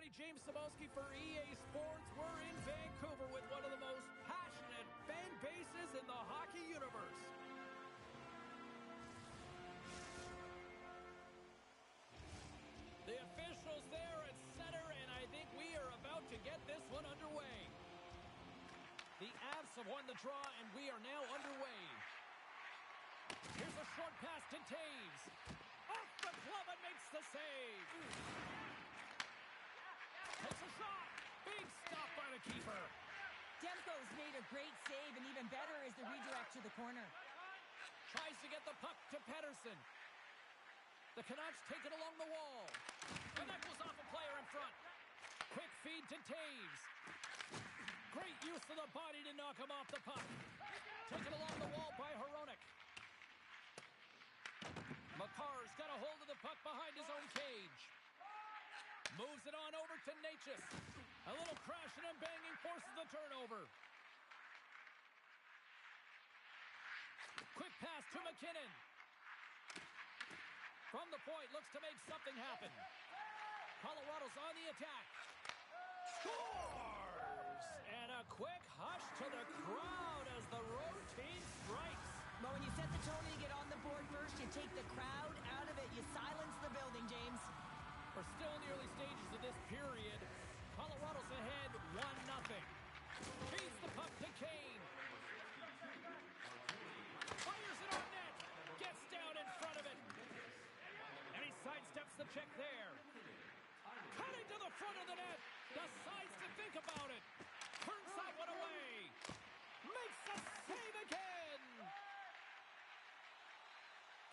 everybody. James Cebulski for EA Sports. We're in Vancouver with one of the most passionate fan bases in the hockey universe. The officials there at center, and I think we are about to get this one underway. The Avs have won the draw, and we are now underway. Here's a short pass to Taves. Off the glove and makes the save. Takes a shot. Big stop by the keeper. Demko's made a great save, and even better is the redirect to the corner. Tries to get the puck to Pettersson. The Canucks take it along the wall. And that goes off a player in front. Quick feed to Taves. Great use of the body to knock him off the puck. Taken along the wall by Hronek. Makar's got a hold of the puck behind his own cage. Moves it on over to Necas. A little crashing and banging forces the turnover. Quick pass to McKinnon. From the point, looks to make something happen. Colorado's on the attack. Scores! And a quick hush to the crowd as the road team strikes. But when you set the tone and you get on the board first, you take the crowd out of it. You silence the building, James. We're still in the early stages of this period. Colorado's ahead 1-0. Feeds the puck to Kane. Fires it on net. Gets down in front of it. And he sidesteps the check there. Cutting to the front of the net. Decides to think about it. Turns that one away. Makes a save again.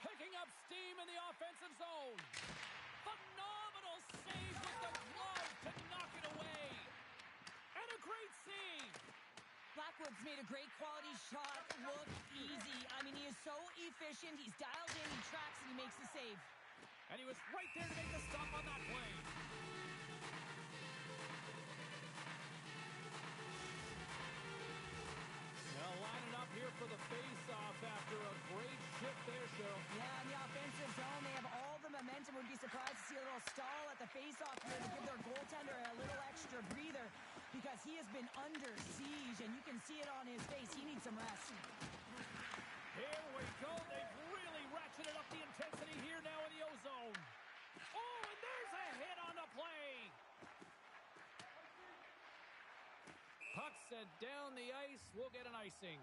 Picking up steam in the offensive zone. Phenomenal save with the glove to knock it away. And a great save. Blackwood's made a great quality shot look easy. I mean, he is so efficient. He's dialed in, he tracks, and he makes the save. And he was right there to make the stop on that play. Now lining up here for the face-off after a great shift there, Cheryl. Yeah, in the offensive zone, they have all the momentum. Would be surprised to see a little stall at the face-off here to give their goaltender a little extra breather because he has been under siege, and you can see it on his face. He needs some rest. Here we go. They've really ratcheted up the intensity here now in the O-zone. Oh, and there's a hit on the play. Puck sent down the ice. We'll get an icing.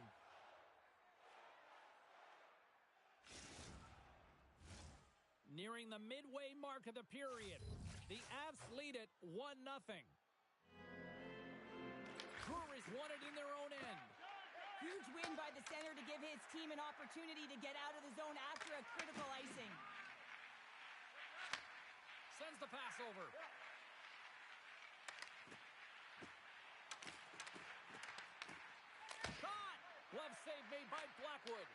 Nearing the midway mark of the period. The Avs lead it 1-0. Breweries won it in their own end. Huge win by the center to give his team an opportunity to get out of the zone after a critical icing. Sends the pass over. Shot! Glove save made by Blackwood.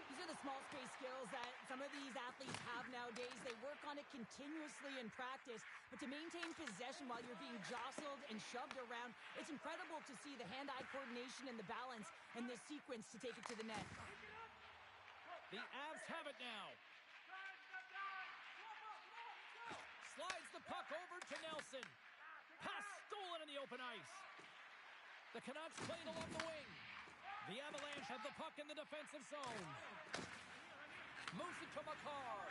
These are the small space skills that some of these athletes have nowadays. They work on it continuously in practice, but to maintain possession while you're being jostled and shoved around, it's incredible to see the hand-eye coordination and the balance in this sequence to take it to the net. The Avs have it now. Slides the puck over to Nelson. Pass stolen in the open ice. The Canucks played along the wing. The Avalanche have the puck in the defensive zone. Moves it to Makar.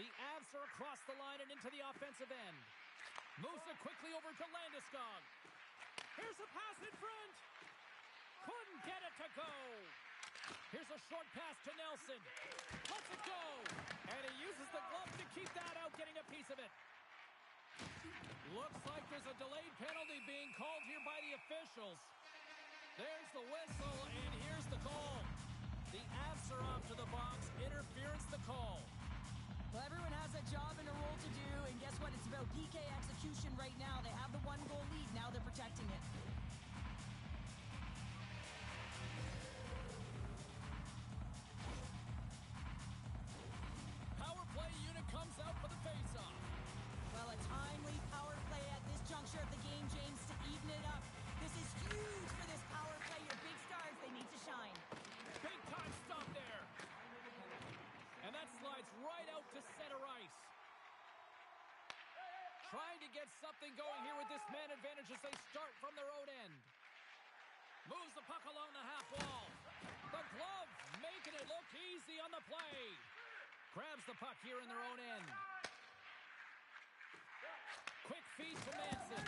The Avs are across the line and into the offensive end. Moves it quickly over to Landeskog. Here's a pass in front. Couldn't get it to go. Here's a short pass to Nelson. Lets it go. And he uses the glove to keep that out, getting a piece of it. Looks like there's a delayed penalty being called here by the officials. There's the whistle, and here's the call. The Avs are off to the box. Interference the call. Well, everyone has a job and a role to do, and guess what? It's about PK execution right now. They have the one-goal lead. Now they're protecting it. Power play unit comes out for the face-off. Well, a timely power play at this juncture of the game, James, to even it up. This is huge for this power play. Your big stars, they need to shine. Big time stop there. And that slides Trying to get something going here with this man advantage as they start from their own end. Moves the puck along the half wall. The glove making it look easy on the play. Grabs the puck here in their own end. Quick feed to Manson.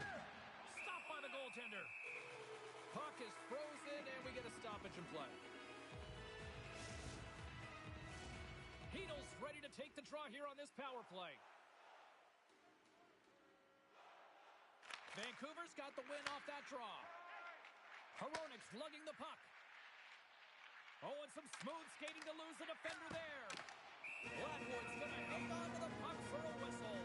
Stopped by the goaltender. Puck is frozen, and we get a stoppage in play. Heedle's ready to take the draw here on this power play. Vancouver's got the win off that draw. Hronik's lugging the puck. Oh, and some smooth skating to lose the defender there. Blackwood's going to hang on to the puck for a whistle.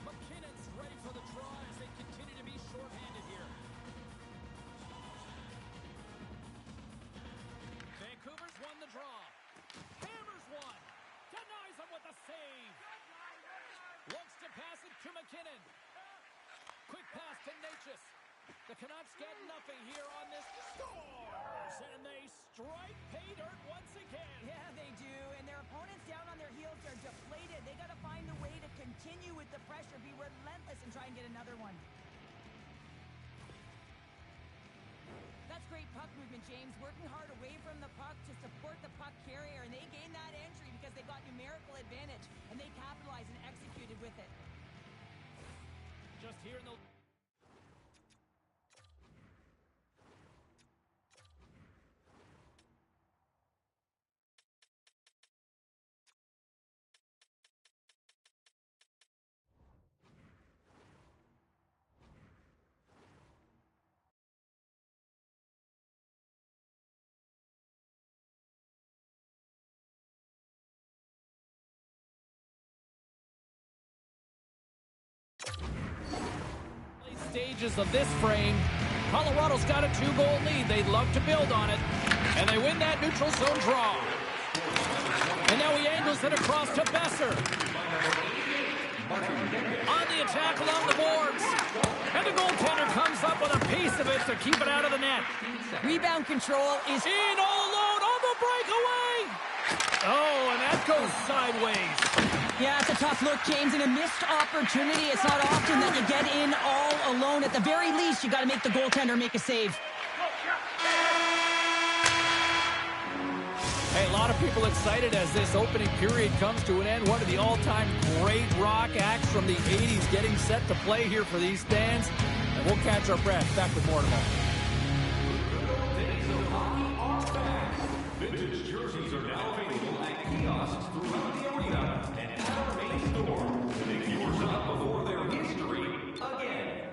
McKinnon's ready for the draw as they continue to be shorthanded here. Vancouver's won the draw. Hammers one. Denies him with a save. Looks to pass it to McKinnon. Quick pass to Natchez. The Canucks get nothing here on this. Scores! And they strike pay dirt once again. Yeah, they do. And their opponents down on their heels are deflated. They got to find a way to continue with the pressure, be relentless, and try and get another one. That's great puck movement, James. Working hard away from the puck to support the puck carrier. And they gained that entry because they got numerical advantage. And they capitalized and executed with it. Just here in the... stages of this frame. Colorado's got a 2-goal lead. They'd love to build on it, and they win that neutral zone draw. And now he angles it across to Besser. On the attack along the boards, and the goaltender comes up with a piece of it to keep it out of the net. Rebound control is in all alone on the breakaway. Oh, and that goes sideways. Yeah, it's a tough look, James, and a missed opportunity. It's not often that you get in all alone. At the very least, you got to make the goaltender make a save. Hey, a lot of people excited as this opening period comes to an end. One of the all-time great rock acts from the 80s getting set to play here for these stands. And we'll catch our breath. Back with more tomorrow. Vintage jerseys are now available at kiosks throughout the arena and at our main store. Pick yours up before their history again.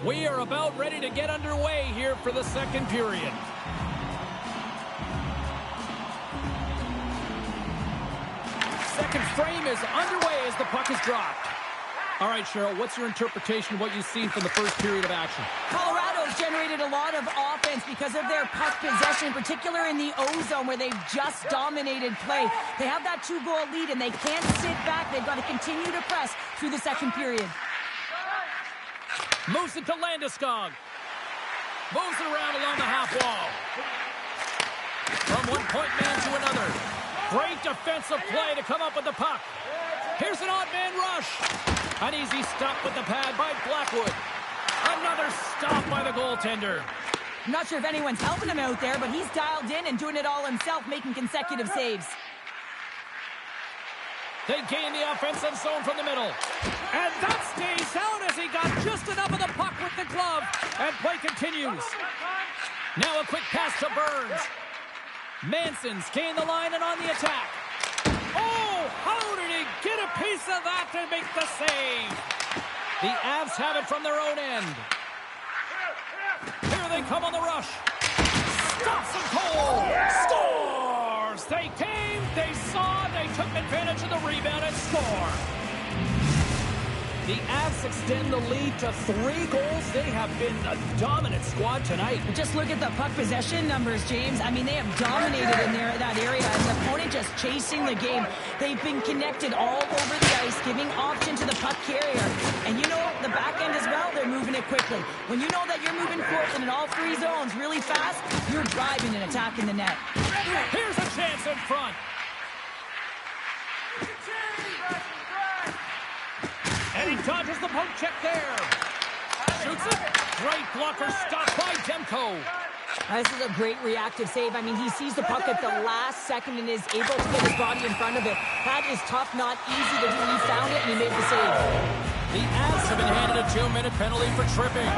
We are about ready to get underway here for the second period. Second frame is underway as the puck is dropped. All right, Cheryl, what's your interpretation of what you've seen from the first period of action? Colorado's generated a lot of offense because of their puck possession, in particular in the O-zone where they've just dominated play. They have that 2-goal lead, and they can't sit back. They've got to continue to press through the second period. Moves it to Landeskog. Moves it around along the half wall. From one point man to another. Great defensive play to come up with the puck. Here's an odd man rush. An easy stop with the pad by Blackwood. Another stop by the goaltender. I'm not sure if anyone's helping him out there, but he's dialed in and doing it all himself, making consecutive saves. They gain the offensive zone from the middle. And that stays out as he got just enough of the puck with the glove. And play continues. Now a quick pass to Burns. Manson's gained the line and on the attack. Oh, how did he get a piece of that to make the save? The Avs have it from their own end. Here they come on the rush. Stops them cold. Scores! They came, they saw, they took advantage of the rebound and score. The Avs extend the lead to 3 goals. They have been a dominant squad tonight. Just look at the puck possession numbers, James. I mean, they have dominated in that area. And the opponent just chasing the game. They've been connected all over the ice, giving option to the puck carrier. And you know, the back end as well, they're moving it quickly. When you know that you're moving forward in all 3 zones really fast, you're driving and attacking the net. Here's a chance in front. And he dodges the poke check there. Shoots it. Great blocker stopped by Demko. This is a great reactive save. I mean, he sees the puck at the last second and is able to get his body in front of it. That is tough, not easy to do. He found it and he made the save. The Avs have been handed a 2-minute penalty for tripping.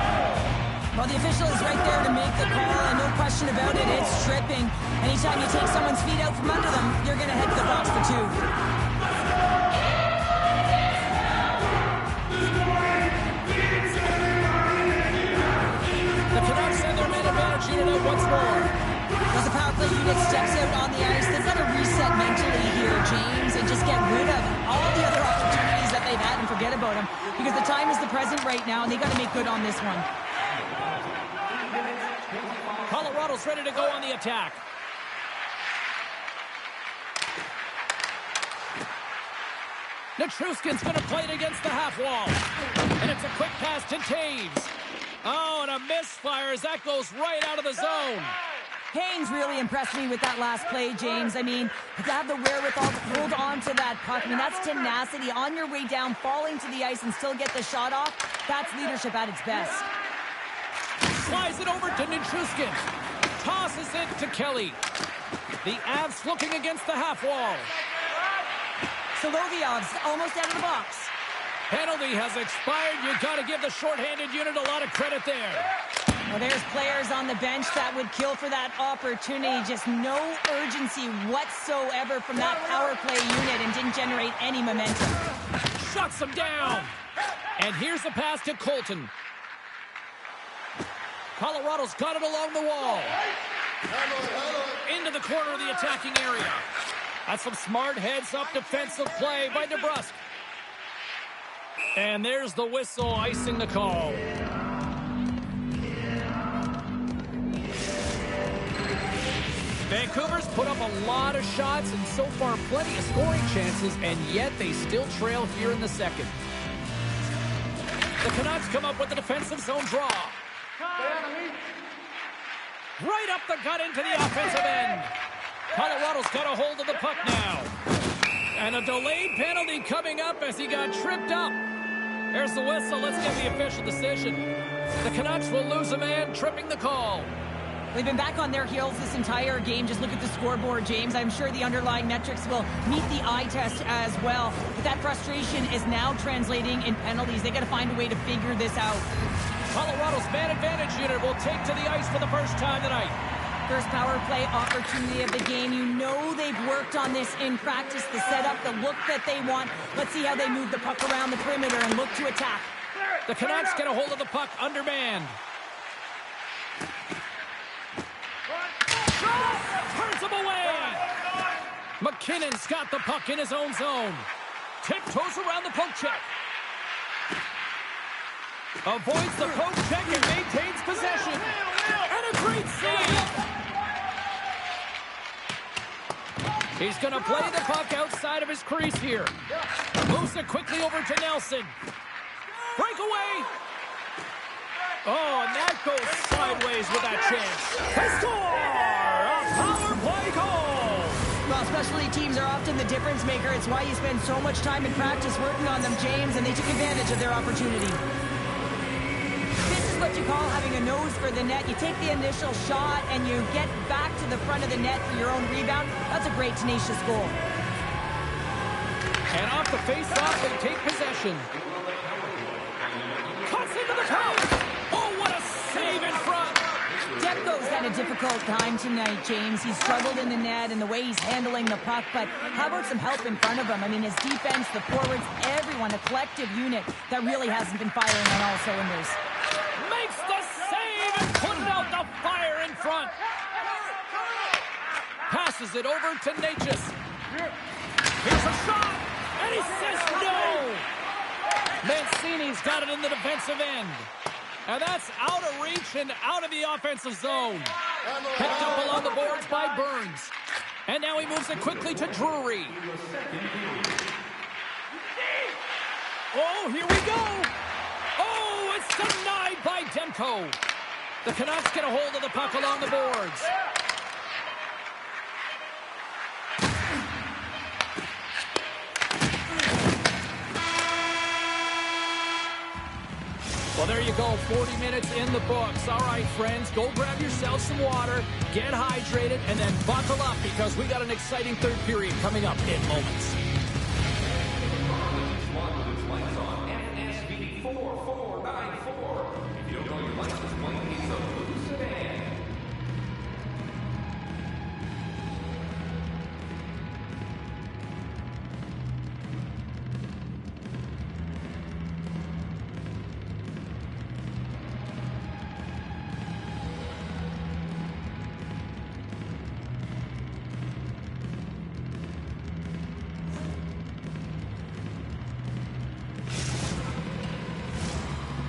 Well, the official is right there to make the call, and no question about it, it's tripping. Anytime you take someone's feet out from under them, you're going to head to the box for 2. Unit out once more. As the power play unit steps out on the ice, they've got to reset mentally here, James, and just get rid of all the other opportunities that they've had and forget about them. Because the time is the present right now, and they've got to make good on this one. Colorado's ready to go on the attack. Nichushkin's going to play it against the half wall. And it's a quick pass to Taves. Oh, and a misfire as that goes right out of the zone. Haynes really impressed me with that last play, James. I mean, to have the wherewithal to hold on to that puck, I mean, that's tenacity. On your way down, falling to the ice and still get the shot off, that's leadership at its best. Slides it over to Nichushkin. Tosses it to Kelly. The Avs looking against the half wall. Solovyov's almost out of the box. Penalty has expired. You've got to give the shorthanded unit a lot of credit there. Well, there's players on the bench that would kill for that opportunity. Just no urgency whatsoever from that power play unit and didn't generate any momentum. Shuts them down. And here's the pass to Colton. Colorado's got it along the wall. Into the corner of the attacking area. That's some smart heads-up defensive play by DeBrusk. And there's the whistle icing the call. Vancouver's put up a lot of shots and so far plenty of scoring chances, and yet they still trail here in the second. The Canucks come up with the defensive zone draw. Right up the gut into the offensive end. Colorado's got a hold of the puck now. And a delayed penalty coming up as he got tripped up. There's the whistle. Let's get the official decision. The Canucks will lose a man, tripping the call. They've been back on their heels this entire game. Just look at the scoreboard, James. I'm sure the underlying metrics will meet the eye test as well. But that frustration is now translating in penalties. They got to find a way to figure this out. Colorado's man advantage unit will take to the ice for the first time tonight. First power play opportunity of the game. You know they've worked on this in practice, the setup, the look that they want. Let's see how they move the puck around the perimeter and look to attack. The Canucks get a hold of the puck undermanned. Turns him away. McKinnon's got the puck in his own zone. Tiptoes around the poke check. Avoids the poke check and maintains possession. And a great save. He's going to play the puck outside of his crease here. Moves it quickly over to Nelson. Breakaway. Oh, and that goes sideways with that chance. They score! A power play goal! Well, specialty teams are often the difference maker. It's why you spend so much time in practice working on them, James, and they took advantage of their opportunity. This is what you call having a nose for the net. You take the initial shot and you get back to the front of the net for your own rebound. That's a great, tenacious goal. And off the face-off, they take possession. Cuts into the post! Oh, what a save in front! Demko's had a difficult time tonight, James. He's struggled in the net and the way he's handling the puck, but how about some help in front of him? I mean, his defense, the forwards, everyone, a collective unit that really hasn't been firing on all cylinders. Makes the save and putting out the fire in front. Passes it over to Natchez. Here's a shot, and he says no! Mancini's got it in the defensive end. And that's out of reach and out of the offensive zone. Picked up along the boards by Burns. And now he moves it quickly to Drury. Oh, here we go. Oh, it's denied by Demko. The Canucks get a hold of the puck along the boards. Well, there you go, 40 minutes in the books. All right, friends, go grab yourself some water, get hydrated, and then buckle up because we got an exciting third period coming up in moments. FSV 4494. If you don't know your license plate, it's a blue sedan.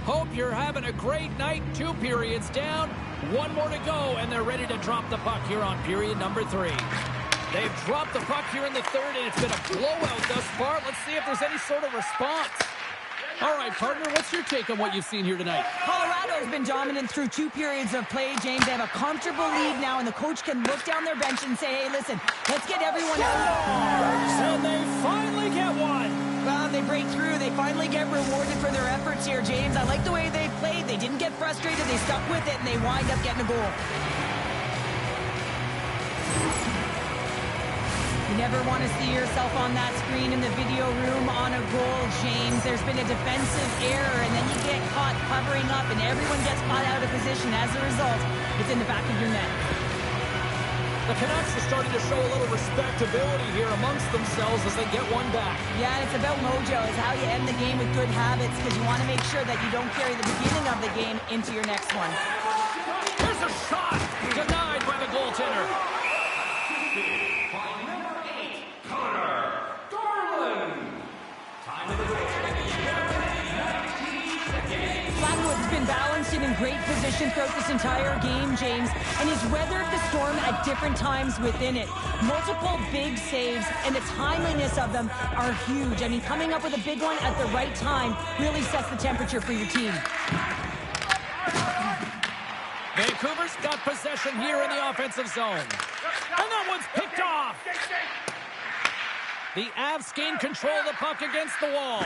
Hope you're having a great night. 2 periods down, 1 more to go, and they're ready to drop the puck here on period number 3. They've dropped the puck here in the third, and it's been a blowout thus far. Let's see if there's any sort of response. All right, partner, what's your take on what you've seen here tonight? Colorado's been dominant through 2 periods of play, James. They have a comfortable lead now, and the coach can look down their bench and say, hey, listen, let's get everyone out. And they finally get one. Well, they break through. They finally get rewarded for their efforts here, James. I like the way they played. They didn't get frustrated. They stuck with it, and they wind up getting a goal. You never want to see yourself on that screen in the video room on a goal, James. There's been a defensive error, and then you get caught covering up, and everyone gets caught out of position. As a result, it's in the back of your net. The Canucks are starting to show a little respectability here amongst themselves as they get one back. Yeah, it's about mojo. It's how you end the game with good habits because you want to make sure that you don't carry the beginning of the game into your next one. Here's a shot denied by the goaltender. Blackwood's been balanced and in great position throughout this entire game, James, and he's weathered the storm at different times within it. Multiple big saves, and the timeliness of them are huge. I mean, coming up with a big one at the right time really sets the temperature for your team. Vancouver's got possession here in the offensive zone. And that one's picked off. The Avs gain control of the puck against the wall.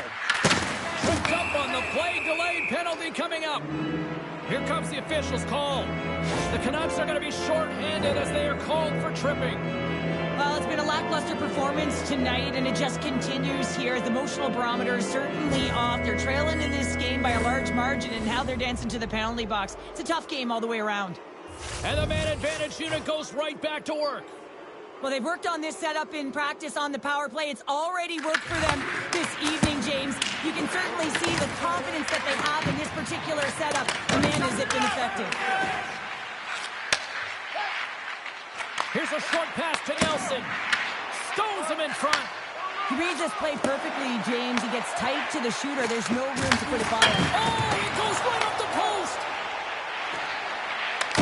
Tripped up on the play, delayed penalty coming up. Here comes the official's call. The Canucks are going to be shorthanded as they are called for tripping. Well, it's been a lackluster performance tonight, and it just continues here. The emotional barometer is certainly off. They're trailing in this game by a large margin, and now they're dancing to the penalty box. It's a tough game all the way around. And the man advantage unit goes right back to work. Well, they've worked on this setup in practice on the power play. It's already worked for them this evening, James. You can certainly see the confidence that they have in this particular setup. And man, has it been effective. Here's a short pass to Nelson. Stones him in front. He reads this play perfectly, James. He gets tight to the shooter. There's no room to put it by him. Oh, it goes right up the post.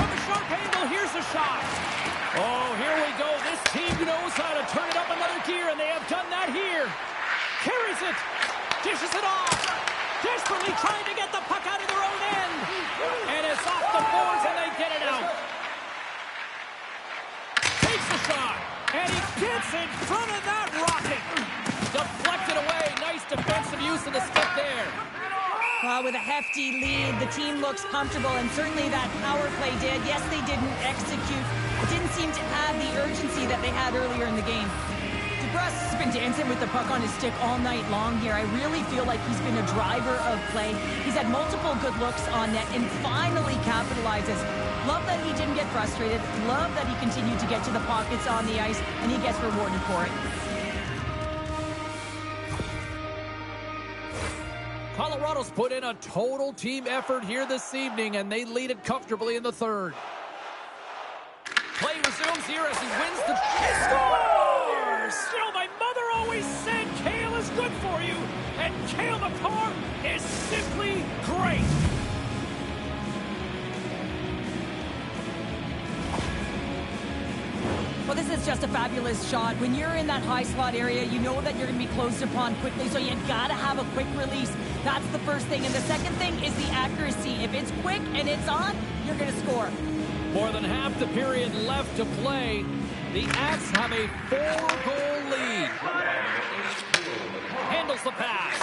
From a sharp angle, here's a shot. Oh, here we go. This team knows how to turn it up another gear, and they have done that here. Carries it. Dishes it off. Desperately trying to get the puck out of their own end. And it's off the boards, and they get it out. Takes the shot. And he gets in front of that rocket. Deflected away. Nice defensive use of the stick there. Well, with a hefty lead, the team looks comfortable, and certainly that power play did. Yes, they didn't execute. It didn't seem to have the urgency that they had earlier in the game. DeBrusk has been dancing with the puck on his stick all night long here. I really feel like he's been a driver of play. He's had multiple good looks on net and finally capitalizes. Love that he didn't get frustrated. Love that he continued to get to the pockets on the ice, and he gets rewarded for it. Colorado's put in a total team effort here this evening, and they lead it comfortably in the third. Play resumes here as he wins the... He scores! You know, my mother always said kale is good for you, and Cale Makar is simply great. Well, this is just a fabulous shot. When you're in that high slot area, you know that you're going to be closed upon quickly, so you got to have a quick release. That's the first thing. And the second thing is the accuracy. If it's quick and it's on, you're going to score. More than half the period left to play. The Avs have a 4-goal lead. Handles the pass.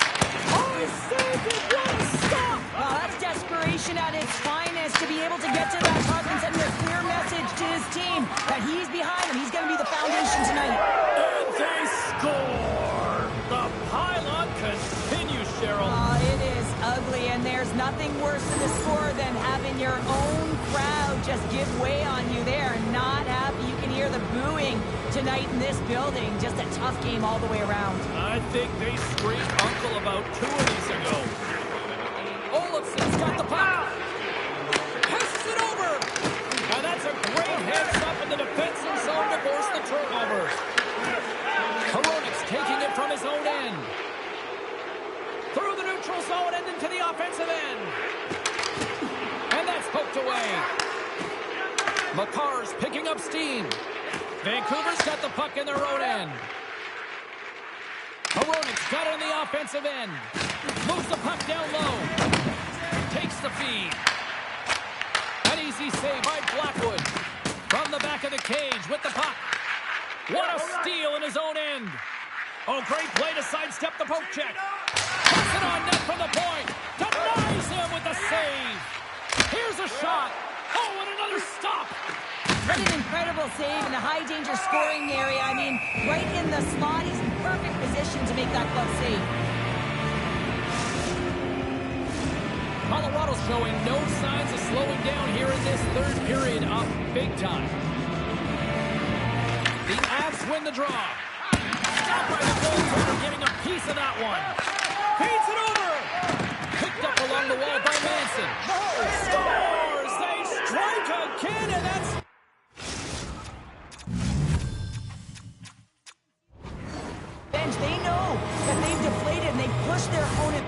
Oh, he saved it! What a stop! Well, that's desperation at its finest to be able to get to that puck and send a clear message to his team that he's behind him. He's going to be the foundation tonight. And they score! The pylon continues, Cheryl. It is ugly, and there's nothing worse in the score than having your own crowd just give way on you. They are not happy. You can hear the booing tonight in this building. Just a tough game all the way around. I think they screamed uncle about 2 of these ago. Olafson's got the puck. Passes it over. And that's a great heads up in the defensive zone to force the turnover. Hronik's taking it from his own end. Through the neutral zone and into the offensive end. And that's poked away. Makar's picking up steam. Vancouver's got the puck in their own end. Hronik's got it on the offensive end. Moves the puck down low. Takes the feed. An easy save by Blackwood. From the back of the cage with the puck. What a steal in his own end. Oh, great play to sidestep the poke check. Puts it on net from the point. Denies him with the save. Here's a shot. Oh, and another stop. What an incredible save in the high-danger scoring area. I mean, right in the slot. He's in perfect position to make that glove save. Colorado's showing no signs of slowing down here in this third period, up big time. The Avs win the draw. Stopped by the goaltender, getting a piece of that one. Feeds it over. Picked up along the wall by Manson. Scores! They strike again, and that's... Bench, they know that they've deflated and they pushed their opponent.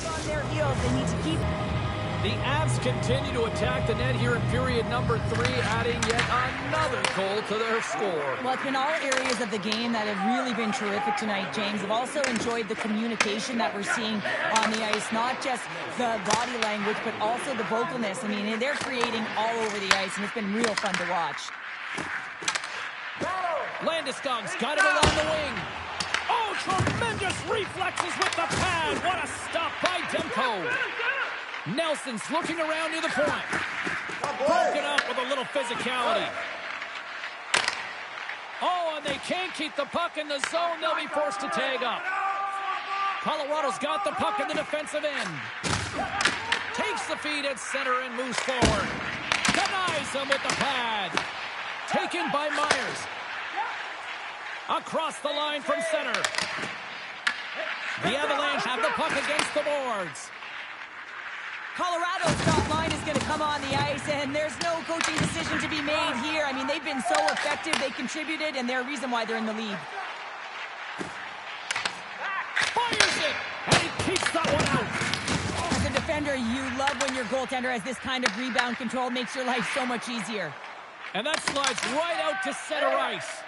On their heels, they need to keep. The Avs continue to attack the net here in period number 3, adding yet another goal to their score. Well, it's been all areas of the game that have really been terrific tonight, James. I've also enjoyed the communication that we're seeing on the ice, not just the body language, but also the vocalness. I mean, they're creating all over the ice, and it's been real fun to watch. Landeskog's got it along the wing. Oh, tremendous reflexes with the pad. What a stop by Demko. Nelson's looking around near the point. Broken up with a little physicality. Oh, and they can't keep the puck in the zone. They'll be forced to tag up. Colorado's got the puck in the defensive end. Takes the feed at center and moves forward. Denies him with the pad. Taken by Myers. Across the line from center. The Avalanche have the puck against the boards. Colorado's top line is going to come on the ice, and there's no coaching decision to be made here. I mean, they've been so effective. They contributed, and they're a reason why they're in the lead. Fires it, and he keeps that one out. As a defender, you love when your goaltender has this kind of rebound control. Makes your life so much easier. And that slides right out to center ice.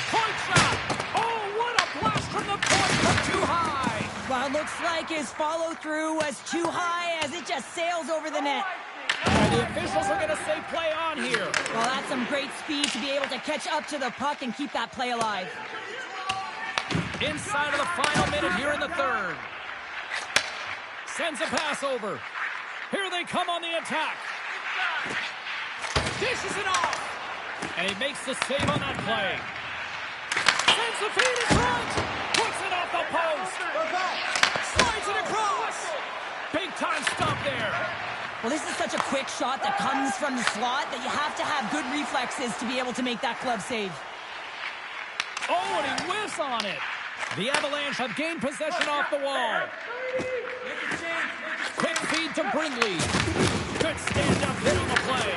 Point shot! Oh, what a blast from the point, but too high! Well, it looks like his follow-through was too high as it just sails over the net. And the officials are going to say play on here. Well, that's some great speed to be able to catch up to the puck and keep that play alive. Inside of the final minute here in the third. Sends a pass over. Here they come on the attack. Dishes it off. And he makes the save on that play. Sends the feed in front. Puts it up off the post. Slides it across. Big time stop there. Well, this is such a quick shot that comes from the slot that you have to have good reflexes to be able to make that glove save. Oh, and he whiffs on it. The Avalanche have gained possession off the wall. Quick feed to Brindley. Good stand-up hit on the play.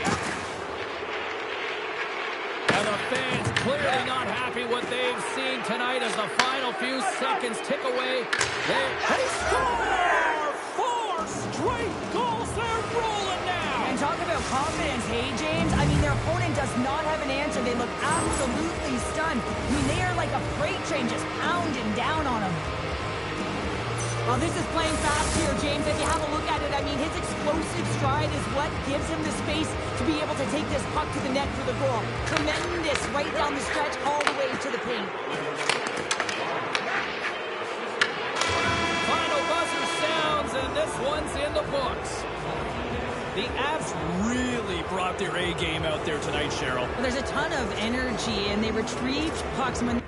And the fans clearly not happy what they've seen tonight as the final few seconds tick away. They score! 4 straight goals. They're rolling now. And talk about confidence, hey, James? I mean, their opponent does not have an answer. They look absolutely stunned. I mean, they are like a freight train just pounding down on them. Well, this is playing fast here, James. If you have a look at it, I mean, his explosive stride is what gives him the space to be able to take this puck to the net for the goal. Tremendous right down the stretch all the way to the paint. Final buzzer sounds, and this one's in the books. The Avs really brought their A game out there tonight, Cheryl. Well, there's a ton of energy, and they retrieved pucks when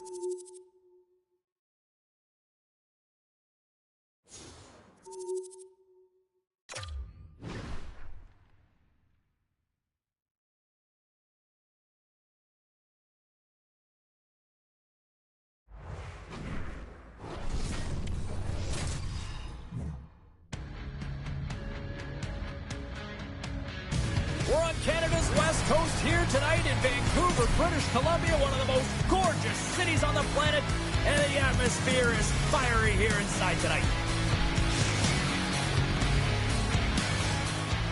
We're on Canada's west coast here tonight in Vancouver, British Columbia, one of the most gorgeous cities on the planet, and the atmosphere is fiery here inside tonight.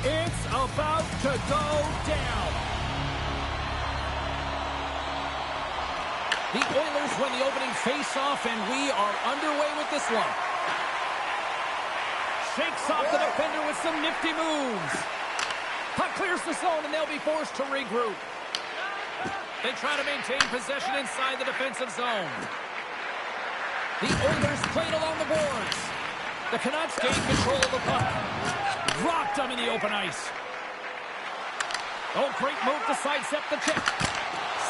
It's about to go down. The Oilers win the opening face-off, and we are underway with this one. Shakes off the defender with some nifty moves. Puck clears the zone, and they'll be forced to regroup. They try to maintain possession inside the defensive zone. The Oilers played along the boards. The Canucks gain control of the puck. Dropped them in the open ice. Oh, great move to sidestep the tip.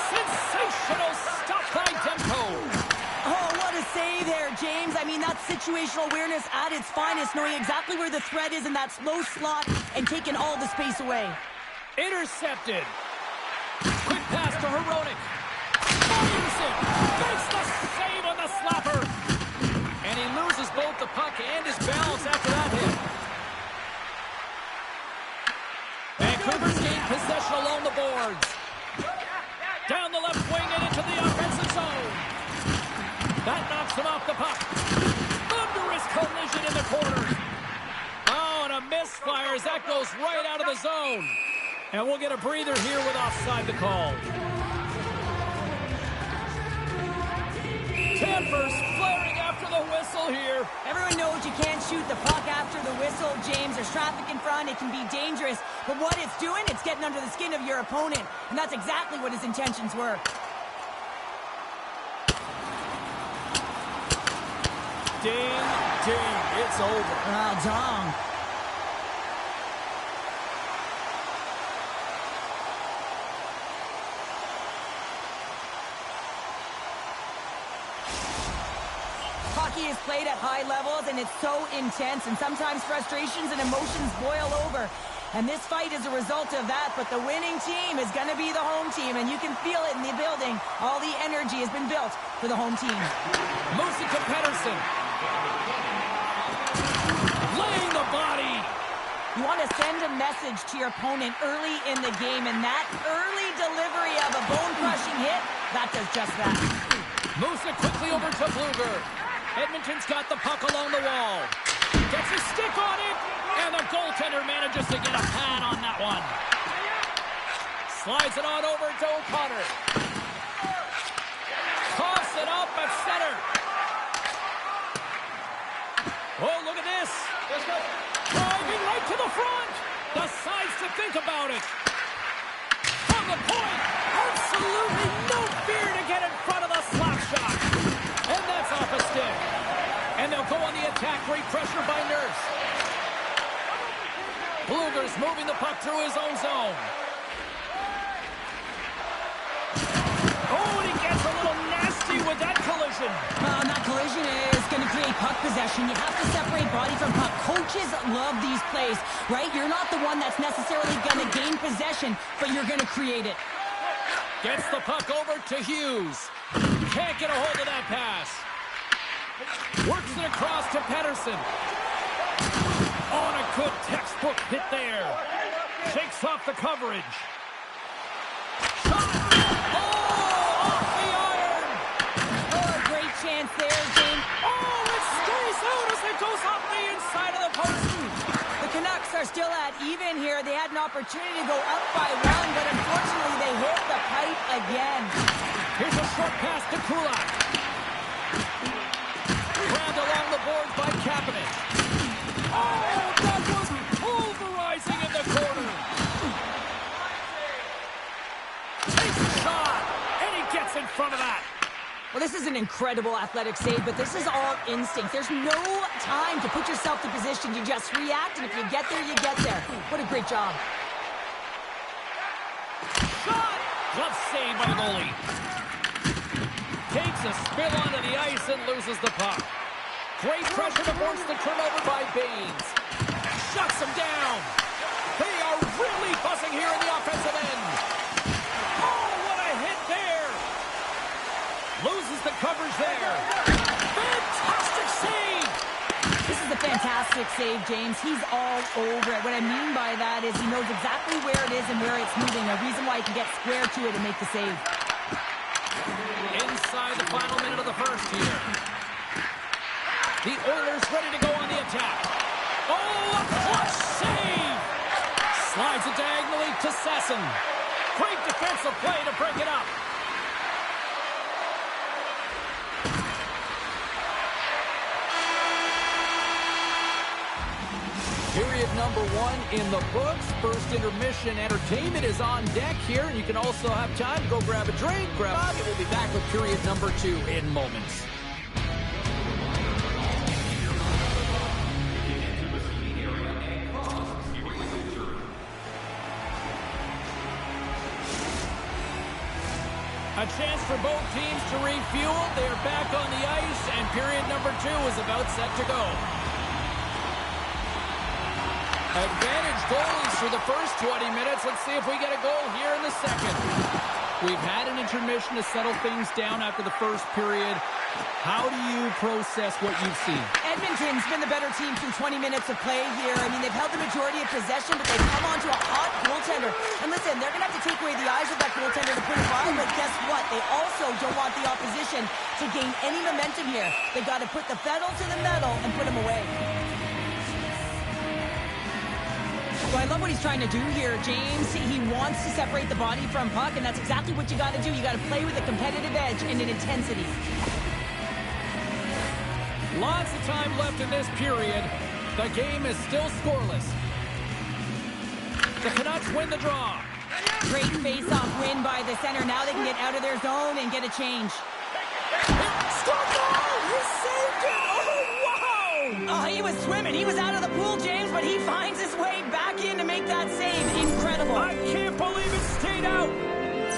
Sensational stop by Demko. Oh, what a save there, James. I mean, that's situational awareness at its finest, knowing exactly where the threat is in that slow slot and taking all the space away. Intercepted. Quick pass to Hronek. Fires it. Makes the save on the slapper. And he loses both the puck and his balance after that hit. Vancouver's gained possession along the boards. Down the left wing and into the offensive zone. That knocks him off the puck. Thunderous collision in the corner. Oh, and a misfire as that goes right out of the zone. And we'll get a breather here with offside the call. Tampa's flaring after the whistle here. Everyone knows you can't shoot the puck after the whistle, James. There's traffic in front. It can be dangerous. But what it's doing, it's getting under the skin of your opponent. And that's exactly what his intentions were. Ding, ding, it's over. Oh, dong. Hockey is played at high levels, and it's so intense, and sometimes frustrations and emotions boil over. And this fight is a result of that, but the winning team is going to be the home team, and you can feel it in the building. All the energy has been built for the home team. Moves it to Pettersson. Laying the body. You want to send a message to your opponent early in the game, and that early delivery of a bone-crushing hit, that does just that. Moves it quickly over to Blueger. Edmonton's got the puck along the wall. Gets a stick on it, and the goaltender manages to get a pad on that one. Slides it on over to O'Connor. Coughs it up at center. Oh, look at this. Driving right to the front. Decides to think about it. From the point. Absolutely no fear to get in front of the slap shot. And that's off a stick. And they'll go on the attack. Great pressure by Nurse. Blueger's moving the puck through his own zone. Oh, and he gets a little nasty with that collision. That collision is going to create puck possession. You have to separate body from puck. Coaches love these plays, right? You're not the one that's necessarily going to gain possession, but you're going to create it. Gets the puck over to Hughes. Can't get a hold of that pass. Works it across to Pettersson. On a good textbook hit there. Shakes off the coverage. Shot! Oh, off the iron! Oh, a great chance there, James. Oh, it stays out as it goes off the inside of the post. The Canucks are still at even here. They had an opportunity to go up by one, but unfortunately they hit the pipe again. Here's a short pass to Kulak. Grabbed along the boards by Kapanen. Oh, that was pulverizing in the corner. Takes a shot, and he gets in front of that. Well, this is an incredible athletic save, but this is all instinct. There's no time to put yourself to position. You just react, and if you get there, you get there. What a great job. Shot! Glove save by the goalie. takes a spill onto the ice and loses the puck. Great pressure to force the turnover by Baines. Shuts him down. They are really buzzing here in the offensive end. Oh, what a hit there. Loses the coverage there. Fantastic save. This is a fantastic save, James. He's all over it. What I mean by that is he knows exactly where it is and where it's moving. A reason why he can get square to it and make the save. Inside the final minute of the first here. The Oilers ready to go on the attack. Oh, a clutch save! Slides it diagonally to Sesson. Great defensive play to break it up. Period number 1 in the books. First intermission entertainment is on deck here. And you can also have time to go grab a drink, grab a hug. We'll be back with period number 2 in moments. A chance for both teams to refuel. They are back on the ice, and period number 2 is about set to go. Advantage goalies for the first 20 minutes. Let's see if we get a goal here in the second. We've had an intermission to settle things down after the first period. How do you process what you've seen? Edmonton's been the better team through 20 minutes of play here. I mean, they've held the majority of possession, but they've come onto a hot goaltender. And listen, they're going to have to take away the eyes of that goaltender to put it by, but guess what? They also don't want the opposition to gain any momentum here. They've got to put the pedal to the metal and put them away. So I love what he's trying to do here, James. He wants to separate the body from puck, and that's exactly what you got to do. You got to play with a competitive edge and an intensity. Lots of time left in this period. The game is still scoreless. The Canucks win the draw. Great face-off win by the center. Now they can get out of their zone and get a change. Stop goal! He saved it! Oh, wow! Oh, he was swimming. He was out of the pool, James, but he finds his way back in to make that save. Incredible. I can't believe it stayed out.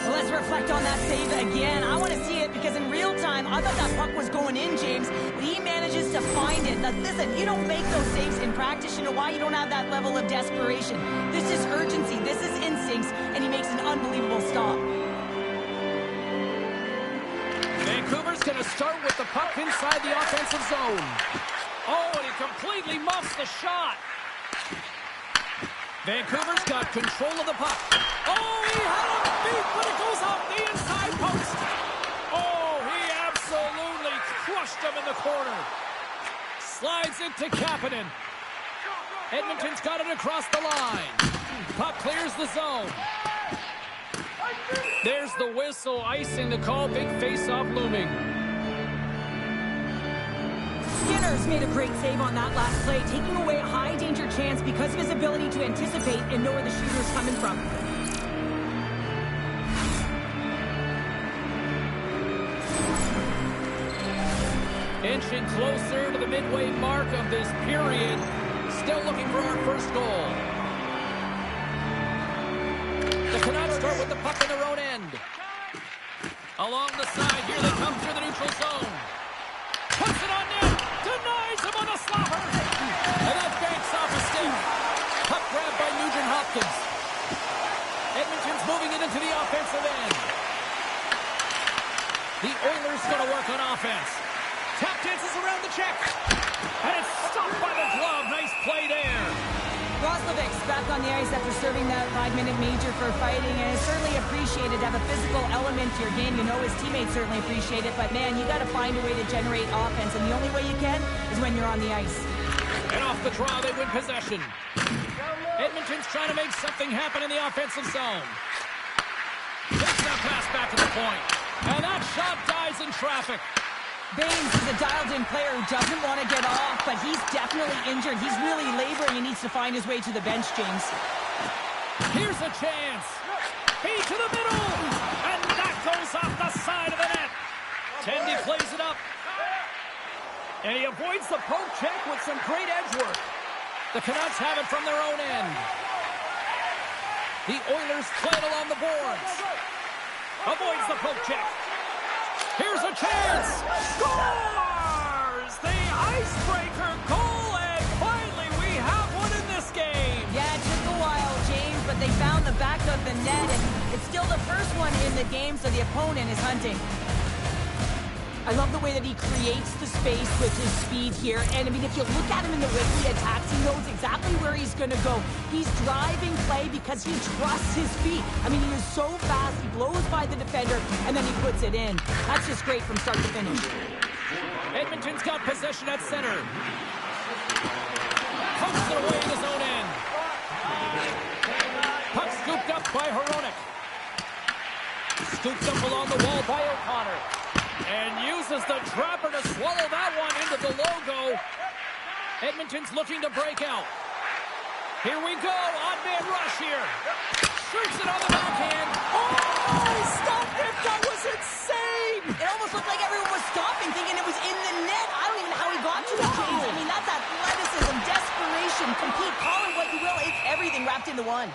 So let's reflect on that save again. I want to see it because in real time, I thought that puck was going in, James, but he manages to find it. Now, listen, you don't make those saves in practice. You know why? You don't have that level of desperation. This is urgency. This is instincts, and he makes an unbelievable stop. Vancouver's going to start with the puck inside the offensive zone. Oh, and he completely muffs the shot. Vancouver's got control of the puck. Oh, he had him beat, but it goes off the inside post. Oh, he absolutely crushed him in the corner. Slides it to Kapanen. Edmonton's got it across the line. Puck clears the zone. There's the whistle, icing the call. Big face-off looming. Skinner's made a great save on that last play, taking away a high-danger chance because of his ability to anticipate and know where the shooter's coming from. Inching closer to the midway mark of this period. Still looking for our first goal. The Canucks start with the puck in their own end. Along the side, here they come through the neutral zone. Puts it on net. Denies him on a slapper. And that banks off a stick. Puck grab by Nugent-Hopkins. Edmonton's moving it into the offensive end. The Oilers going to work on offense. Tap dances around the check. And it's stopped by the glove. Nice play there. Roslovic's back on the ice after serving that 5-minute major for fighting, and it's certainly appreciated to have a physical element to your game. You know his teammates certainly appreciate it, but man, you got to find a way to generate offense, and the only way you can is when you're on the ice. And off the draw, they win possession. Edmonton's trying to make something happen in the offensive zone. Takes that pass back to the point. And that shot dies in traffic. Baines is a dialed-in player who doesn't want to get off, but he's definitely injured. He's really laboring and needs to find his way to the bench, James. Here's a chance. Feed to the middle. And that goes off the side of the net. Tendy plays it up. And he avoids the poke check with some great edge work. The Canucks have it from their own end. The Oilers play it along the boards. Avoids the poke check. Here's a chance. Scores! The icebreaker goal, and finally we have one in this game. Yeah, it took a while, James, but they found the back of the net, and it's still the first one in the game, so the opponent is hunting. I love the way that he creates the space with his speed here. And, I mean, if you look at him in the way he attacks, he knows exactly where he's going to go. He's driving play because he trusts his feet. I mean, he is so fast. He blows by the defender, and then he puts it in. That's just great from start to finish. Edmonton's got possession at center. Pokes it away in his own end. Puck scooped up by Hronek. Scooped up along the wall by O'Connor. And uses the trapper to swallow that one into the logo. Edmonton's looking to break out. Here we go. Odd man rush here. Shoots it on the backhand. Oh, he stopped it. That was insane. It almost looked like everyone was stopping, thinking it was in the net. I don't even know how he got to it, James. I mean, that's athleticism, desperation, compete, call it what you will. It's everything wrapped into one.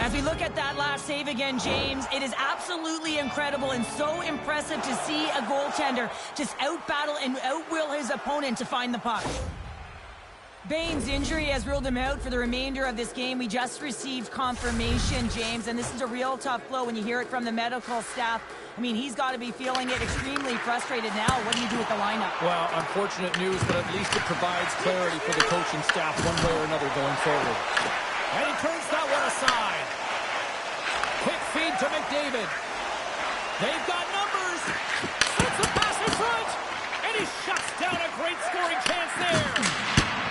As we look at that last save again, James, it is absolutely incredible and so impressive to see a goaltender just out-battle and out-will his opponent to find the puck. Bain's injury has ruled him out for the remainder of this game. We just received confirmation, James, and this is a real tough blow when you hear it from the medical staff. I mean, he's got to be feeling it extremely frustrated now. What do you do with the lineup? Well, unfortunate news, but at least it provides clarity for the coaching staff one way or another going forward. And he turns that one aside. Quick feed to McDavid. They've got numbers. Sends the pass in front. And he shuts down a great scoring chance there.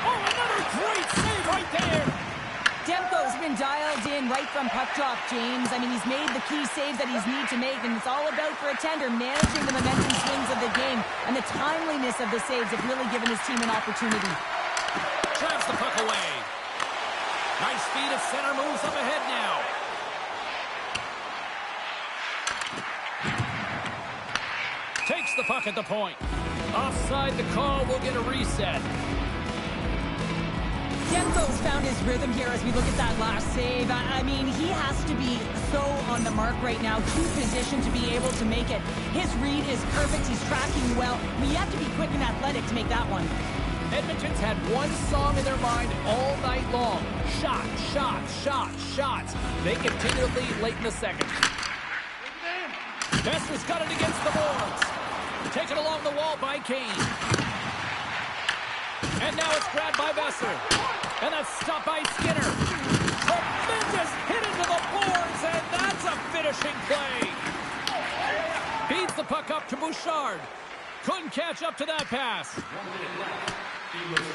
Oh, another great save right there. Demko's been dialed in right from puck drop, James. I mean, he's made the key saves that he's need to make, and it's all about, for a tender, managing the momentum swings of the game. And the timeliness of the saves have really given his team an opportunity. Drives the puck away. Nice feed at center, moves up ahead now. Takes the puck at the point. Offside the call, will get a reset. Demko's found his rhythm here as we look at that last save. I mean, he has to be so on the mark right now, true position to be able to make it. His read is perfect, he's tracking well. I mean, you have to be quick and athletic to make that one. Edmonton's had one song in their mind all night long. Shot, shot, shot, shots. They continue to lead late in the second. Besser's got it against the boards. Taken along the wall by Kane. And now it's grabbed by Besser. And that's stopped by Skinner. Tremendous hit into the boards, and that's a finishing play. Feeds the puck up to Bouchard. Couldn't catch up to that pass.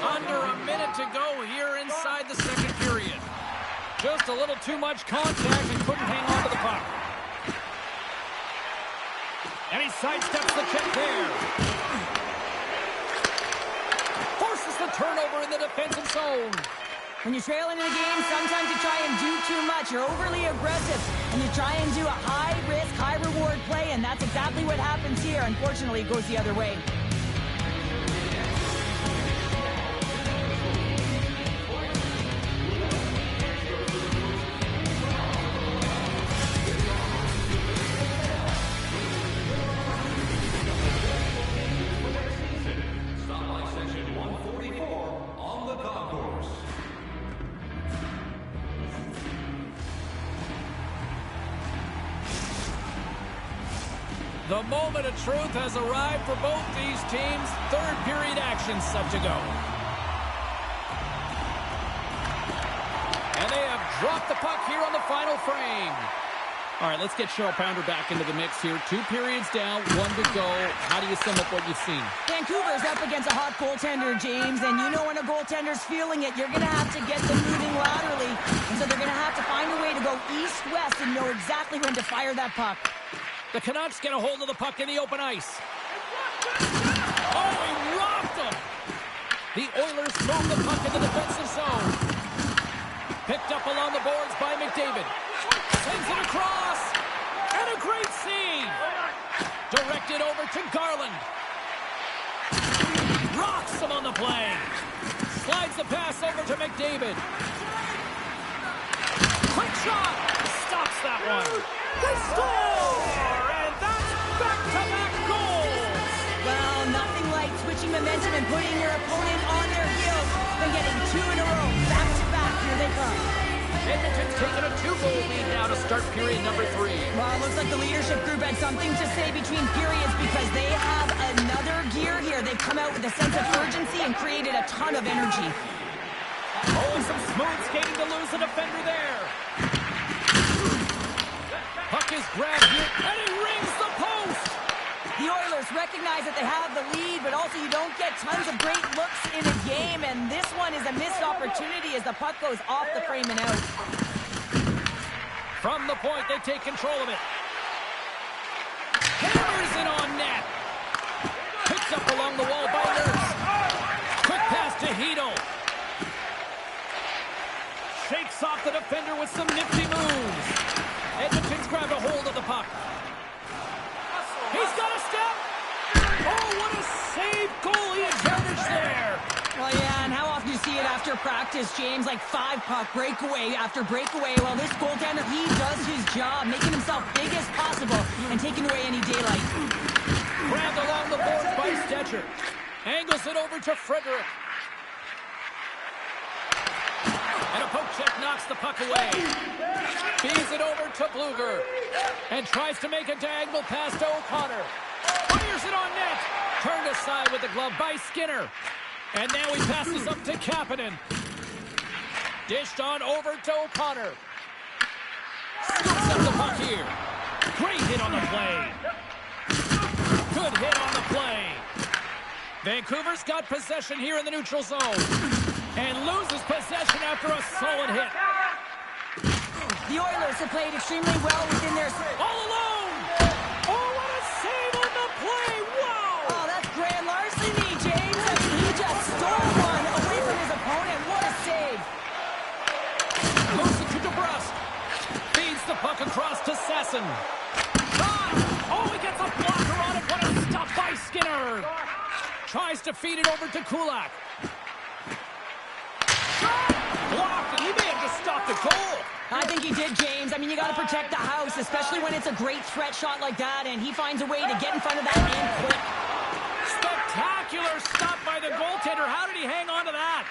Under a minute to go here inside the second period. Just a little too much contact and couldn't hang on to the puck. And he sidesteps the check there. Forces the turnover in the defensive zone. When you're trailing in a game, sometimes you try and do too much. You're overly aggressive, and you try and do a high-risk, high-reward play, and that's exactly what happens here. Unfortunately, it goes the other way. The moment of truth has arrived for both these teams. Third period action set to go. And they have dropped the puck here on the final frame. All right, let's get Cheryl Pounder back into the mix here. 2 periods down, 1 to go. How do you sum up what you've seen? Vancouver's up against a hot goaltender, James, and you know when a goaltender's feeling it, you're going to have to get them moving laterally. And so they're going to have to find a way to go east-west and know exactly when to fire that puck. The Canucks get a hold of the puck in the open ice. Oh, he robbed him! The Oilers move the puck in the defensive zone. Picked up along the boards by McDavid. Sends it across. And a great save. Directed over to Garland. Rocks him on the play. Slides the pass over to McDavid. Quick shot. Stops that one. They score! And that's back-to-back goals! Well, nothing like switching momentum and putting your opponent on their heels than getting 2 in a row. Back-to-back, here they come. Edmonton's taken a 2-goal lead now to start period number 3. Well, it looks like the leadership group had something to say between periods because they have another gear here. They've come out with a sense of urgency and created a ton of energy. Oh, some smooth skating to lose the defender there. Puck is grabbed here, and he rings the post. The Oilers recognize that they have the lead, but also you don't get tons of great looks in a game, and this one is a missed opportunity as the puck goes off the frame and out. From the point, they take control of it. Hammers it on net. Picked up along the wall by Nurse. Quick pass to Hedel. Shakes off the defender with some nifty moves. Edmonton's grabbed a hold of the puck. He's got a step. Oh, what a save goalie advantage there. Well, yeah, and how often do you see it after practice, James? Like 5-puck breakaway after breakaway. Well, this goaltender, he does his job, making himself big as possible and taking away any daylight. Grabbed along the boards by Stetcher. Angles it over to Frederick. And a poke check knocks the puck away. Feeds it over to Bluger. And tries to make a diagonal pass to O'Connor. Fires it on net. Turned aside with the glove by Skinner. And now he passes up to Kapanen. Dished on over to O'Connor. Scoops up the puck here. Great hit on the play. Good hit on the play. Vancouver's got possession here in the neutral zone. And loses possession after a solid hit. The Oilers have played extremely well within their... All alone! Oh, what a save on the play! Wow! Oh, that's grand larceny, James. I mean, he just stole one away from his opponent. What a save. Moves it to DeBrusque. Feeds the puck across to Sasson. Oh, he gets a blocker on it. What a stop by Skinner. Tries to feed it over to Kulak. Blocked, and he may have just stopped the goal. I think he did, James. I mean, you got to protect the house, especially when it's a great threat shot like that, and he finds a way to get in front of that man quick. Spectacular stop by the goaltender. How did he hang on to that?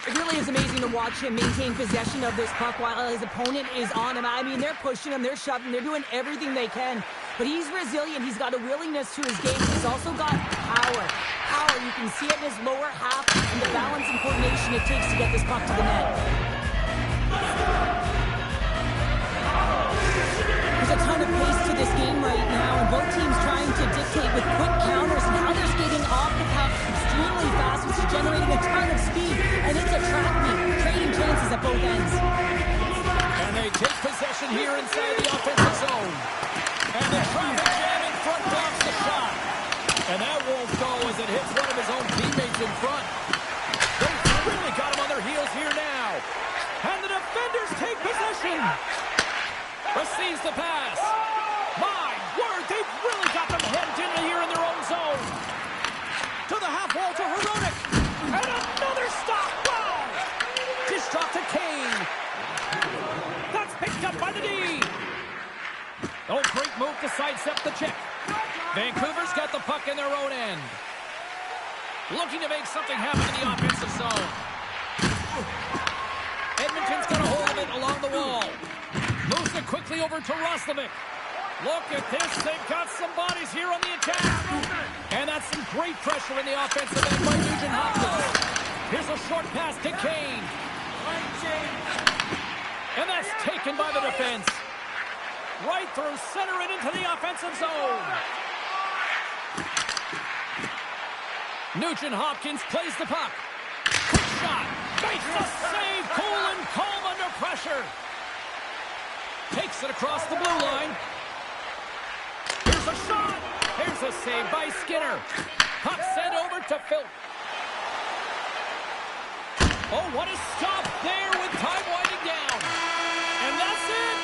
It really is amazing to watch him maintain possession of this puck while his opponent is on him. I mean, they're pushing him, they're shoving, they're doing everything they can. But he's resilient. He's got a willingness to his game. He's also got power. Power, you can see it in his lower half and the balance and coordination it takes to get this puck to the net. There's a ton of pace to this game right now, and both teams trying to dictate with quick counters and how they're skating off the puck extremely fast, which is generating a ton of speed, and it's a track meet, trading chances at both ends. And they take possession here inside the offensive zone. And the traffic jam in front blocks the shot. And that won't go as it hits one of his own teammates in front. They've really got him on their heels here now. And the defenders take possession. Receives the pass. My word, they've really got them headed in here in their own zone. To the half wall to Hronek. And another stop. Wow! Dished off to Kane. That's picked up by the D. Oh, great move to sidestep the check. Vancouver's got the puck in their own end. Looking to make something happen in the offensive zone. Edmonton's got a hold of it along the wall. Moves it quickly over to Roslovic. Look at this. They've got some bodies here on the attack. And that's some great pressure in the offensive end by Nugent Hopkins. Here's a short pass to Kane. And that's taken by the defense. Right through center and into the offensive zone. Nugent Hopkins plays the puck. Quick shot. Makes a save. Cool and calm under pressure. Takes it across the blue line. Here's a shot. Here's a save by Skinner. Puck sent over to Phil. Oh, what a stop there with time winding down. And that's it.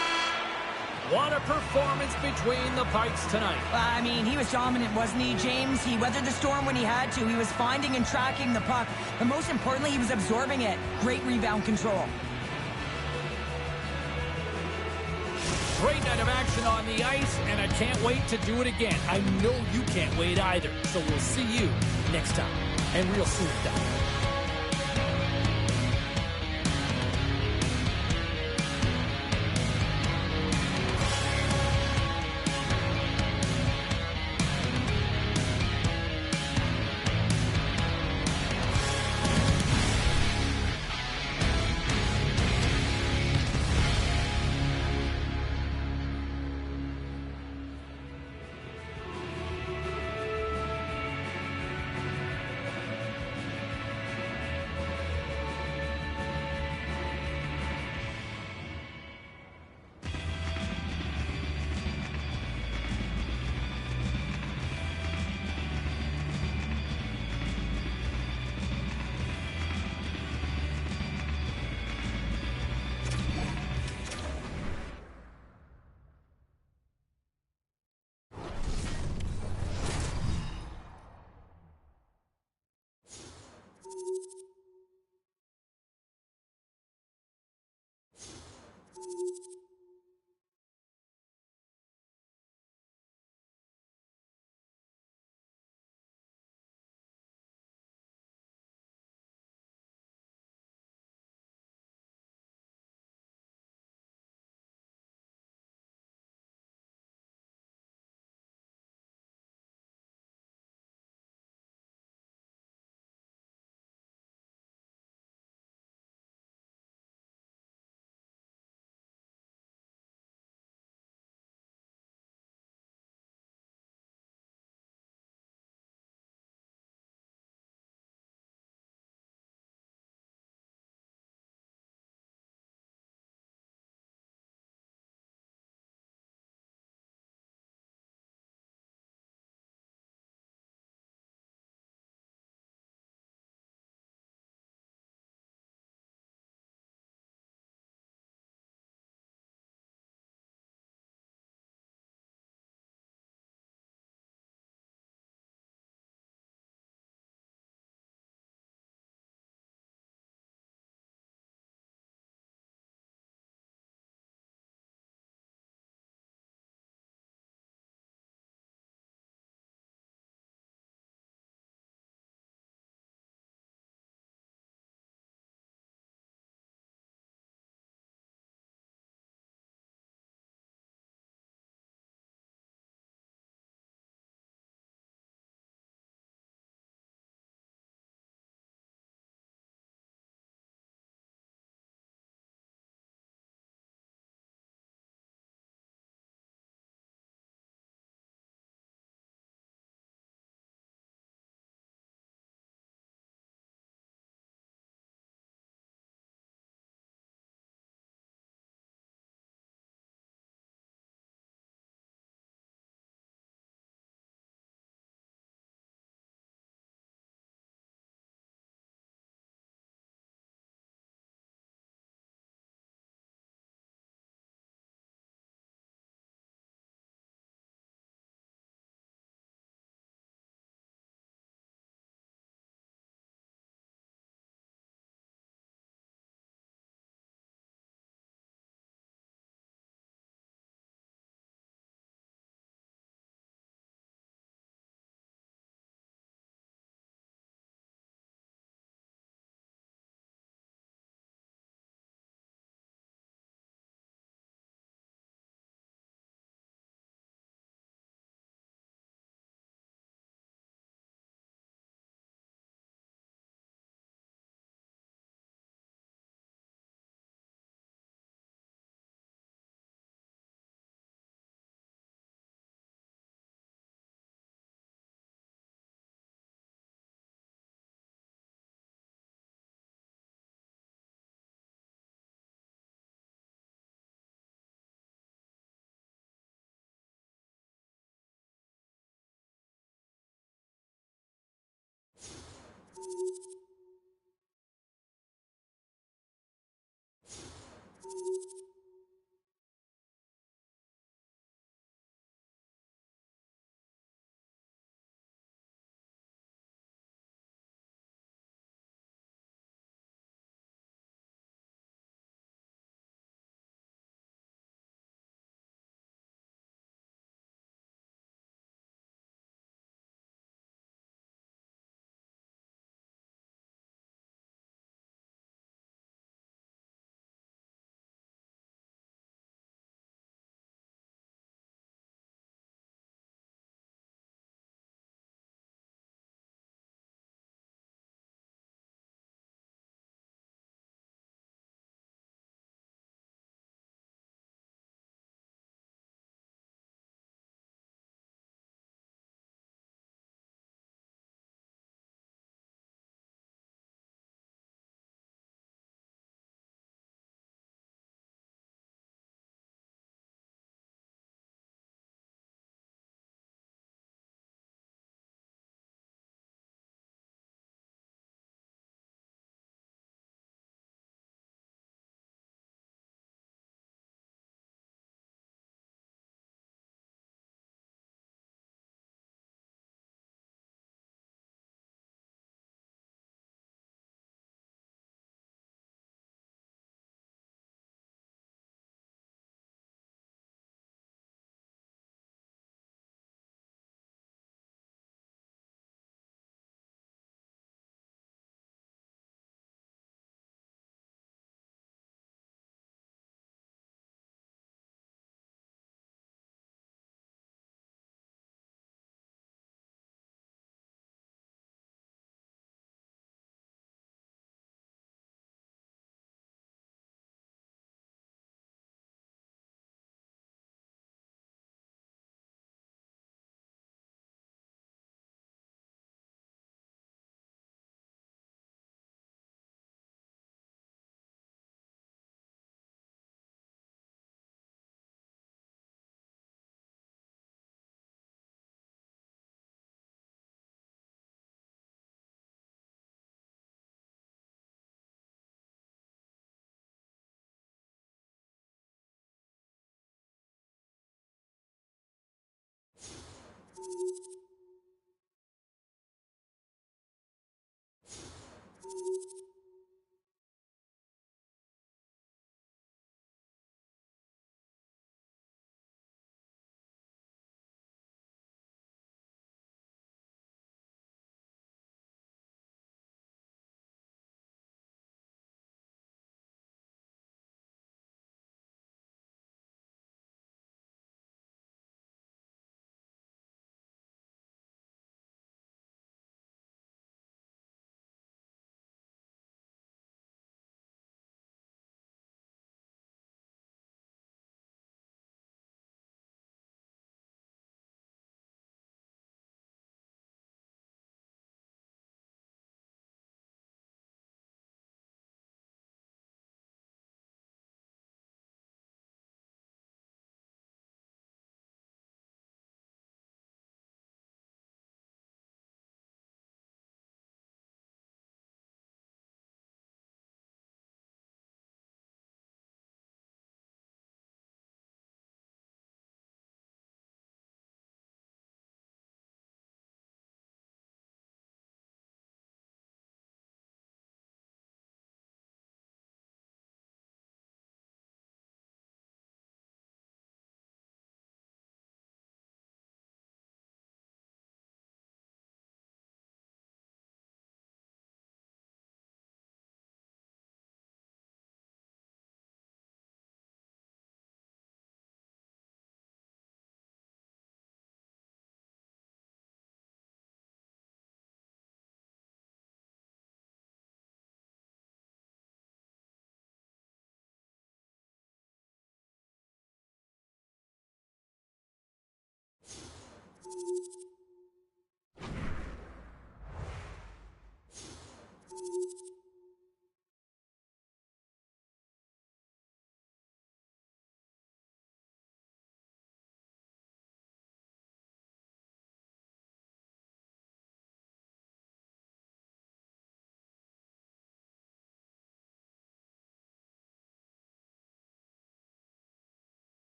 What a performance between the Pikes tonight. I mean, he was dominant, wasn't he, James? He weathered the storm when he had to. He was finding and tracking the puck. But most importantly, he was absorbing it. Great rebound control. great night of action on the ice, and I can't wait to do it again. I know you can't wait either. So we'll see you next time, and real soon, Doc.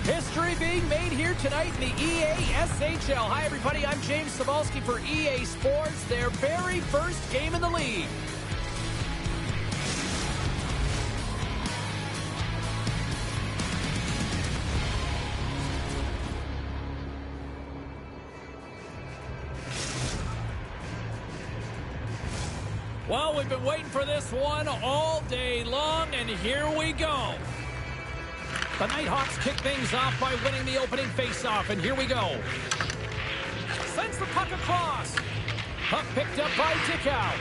History being made here tonight in the EASHL. Hi, everybody. I'm James Cebulski for EA Sports, their very first game in the league. Well, we've been waiting for this one all day long, and here we go. The Nighthawks kick things off by winning the opening faceoff, and here we go. Sends the puck across. Puck picked up by Dickow.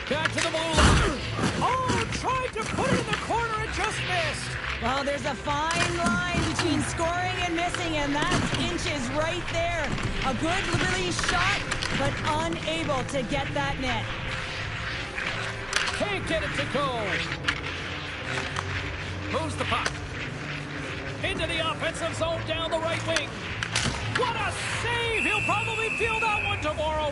Back to the blue line. Oh, tried to put it in the corner and just missed. Well, there's a fine line between scoring and missing, and that's inches right there. A good release shot, but unable to get that net. Can't get it to go. Moves the puck. Into the offensive zone down the right wing. What a save! He'll probably feel that one tomorrow.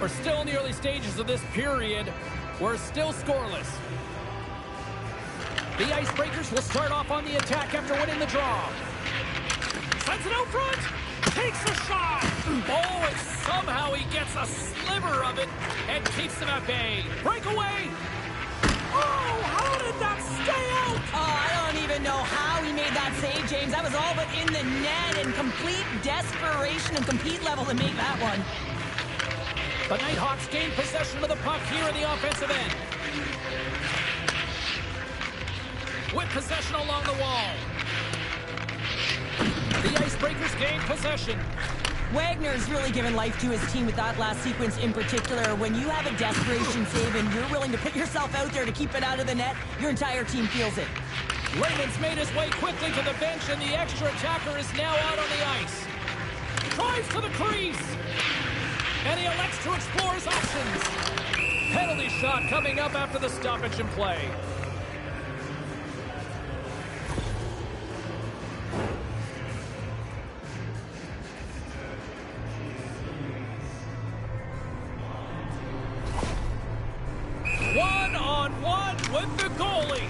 We're still in the early stages of this period. We're still scoreless. The Icebreakers will start off on the attack after winning the draw. Sends it out front. Takes a shot. Oh, and somehow he gets a sliver of it and keeps them at bay. Breakaway. Oh, how did that stay out? Oh, I don't even know how he made that save, James. That was all but in the net and complete desperation and compete level to make that one. The Nighthawks gain possession of the puck here in the offensive end. With possession along the wall. The Icebreakers gain possession. Wagner's really given life to his team with that last sequence in particular. When you have a desperation save and you're willing to put yourself out there to keep it out of the net, your entire team feels it. Lehman's made his way quickly to the bench, and the extra attacker is now out on the ice. Drives to the crease. And he elects to explore his options. Penalty shot coming up after the stoppage in play. One-on-one with the goalie.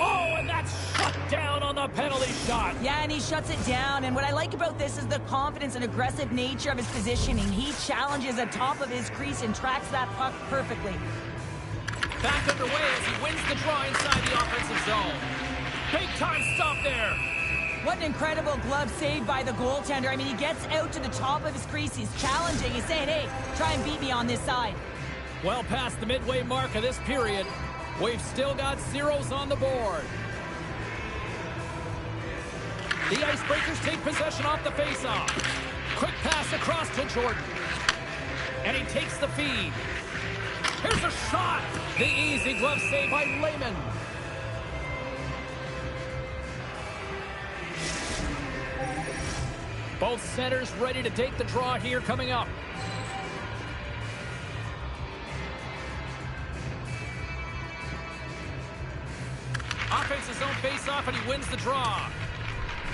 Oh, and that's shut down on the penalty shot. Yeah, and he shuts it down. And what I like about this is the confidence and aggressive nature of his positioning. He challenges atop of his crease and tracks that puck perfectly. Back underway as he wins the draw inside the offensive zone. Big time stop there. What an incredible glove save by the goaltender. I mean, he gets out to the top of his crease. He's challenging. He's saying, hey, try and beat me on this side. Well past the midway mark of this period, we've still got zeros on the board. The Icebreakers take possession off the faceoff. Quick pass across to Jordan. And he takes the feed. Here's a shot. The easy glove save by Lehman. Both centers ready to take the draw here coming up. Offensive zone face-off, and he wins the draw.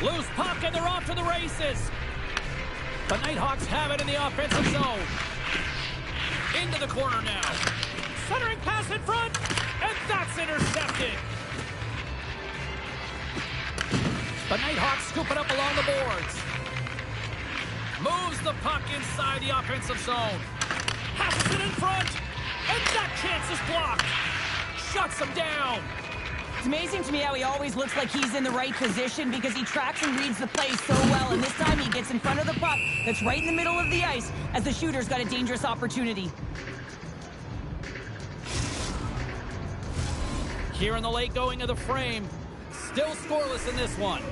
Loose puck, and they're off to the races. The Nighthawks have it in the offensive zone. Into the corner now. Centering pass in front, and that's intercepted. The Nighthawks scoop it up along the boards. Moves the puck inside the offensive zone. Passes it in front, and that chance is blocked. Shuts him down. It's amazing to me how he always looks like he's in the right position because he tracks and reads the play so well. And this time he gets in front of the puck that's right in the middle of the ice as the shooter's got a dangerous opportunity. Here in the late going of the frame. Still scoreless in this one.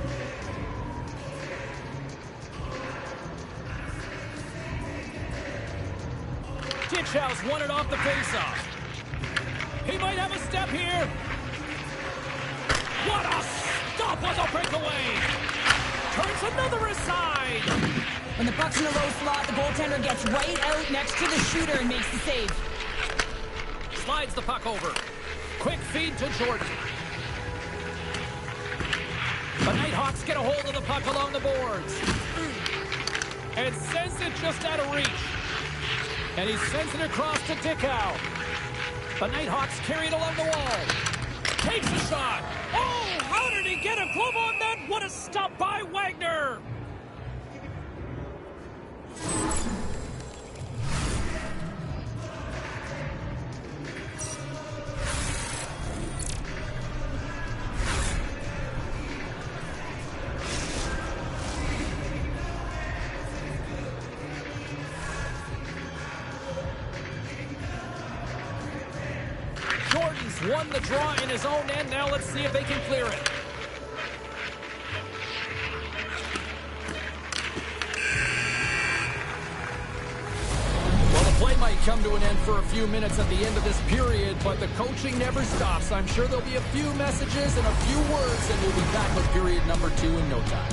Ditchhouse won it off the faceoff. He might have a step here. What a stop on the breakaway! Turns another aside! When the puck's in the low slot, the goaltender gets right out next to the shooter and makes the save. Slides the puck over. Quick feed to Jordan. The Nighthawks get a hold of the puck along the boards. And sends it just out of reach. And he sends it across to Dickow. The Nighthawks carry it along the wall. Takes a shot. Oh, how did he get a glove on that? What a stop by Wagner. Jordan's won the draw in his own end. Now let's see if they can clear it. Well, the play might come to an end for a few minutes at the end of this period, but the coaching never stops. I'm sure there'll be a few messages and a few words, and we'll be back with period number 2 in no time.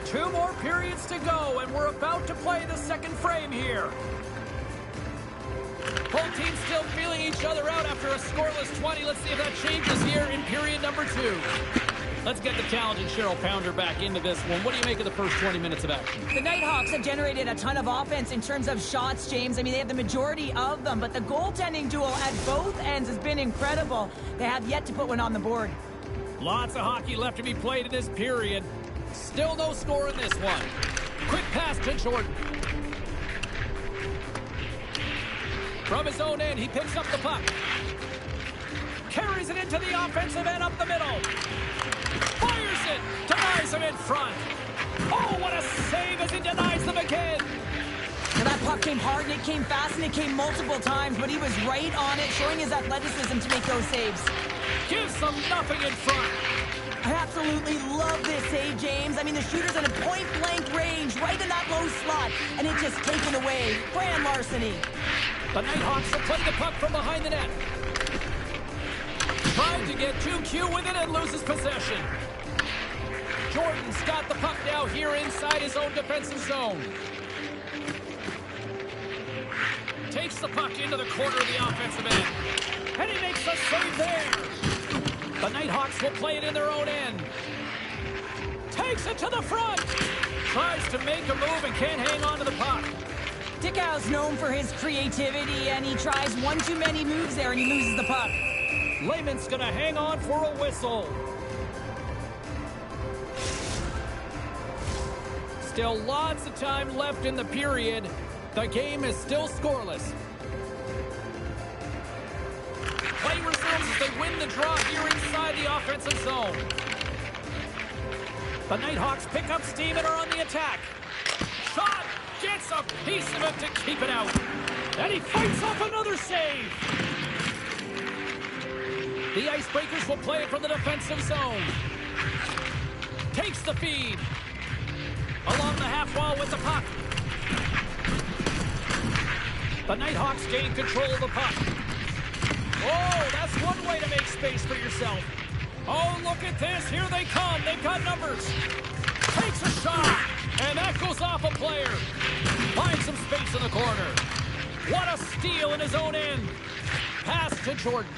Two more periods to go, and we're about to play the second frame here. Both teams still feeling each other out after a scoreless 20. Let's see if that changes here in period number 2. Let's get the challenging Cheryl Pounder back into this one. What do you make of the first 20 minutes of action? The Nighthawks have generated a ton of offense in terms of shots, James. I mean, they have the majority of them, but the goaltending duel at both ends has been incredible. They have yet to put one on the board. Lots of hockey left to be played in this period. Still no score in this one. Quick pass to Jordan. From his own end, he picks up the puck. Carries it into the offensive end up the middle. Fires it. Denies him in front. Oh, what a save as he denies them again. Now that puck came hard, and it came fast, and it came multiple times, but he was right on it, showing his athleticism to make those saves. Gives them nothing in front. I absolutely love this save, James. I mean, the shooter's in a point-blank range, right in that low slot, and it's just taken away. Grand larceny. The Nighthawks have played the puck from behind the net. Trying to get 2Q with it and loses possession. Jordan's got the puck now here inside his own defensive zone. Takes the puck into the corner of the offensive end. And he makes the save there. The Nighthawks will play it in their own end. Takes it to the front. Tries to make a move and can't hang on to the puck. Dickau's known for his creativity, and he tries one too many moves there, and he loses the puck. Lehman's going to hang on for a whistle. Still lots of time left in the period. The game is still scoreless. Play resumes as they win the draw here inside the offensive zone. The Nighthawks pick up steam and are on the attack. Shot! Gets a piece of it to keep it out. And he fights off another save. The Icebreakers will play it from the defensive zone. Takes the feed. Along the half wall with the puck. The Nighthawks gain control of the puck. Oh, that's one way to make space for yourself. Oh, look at this. Here they come. They've got numbers. Takes a shot. And that goes off a player. Finds some space in the corner. What a steal in his own end. Pass to Jordan.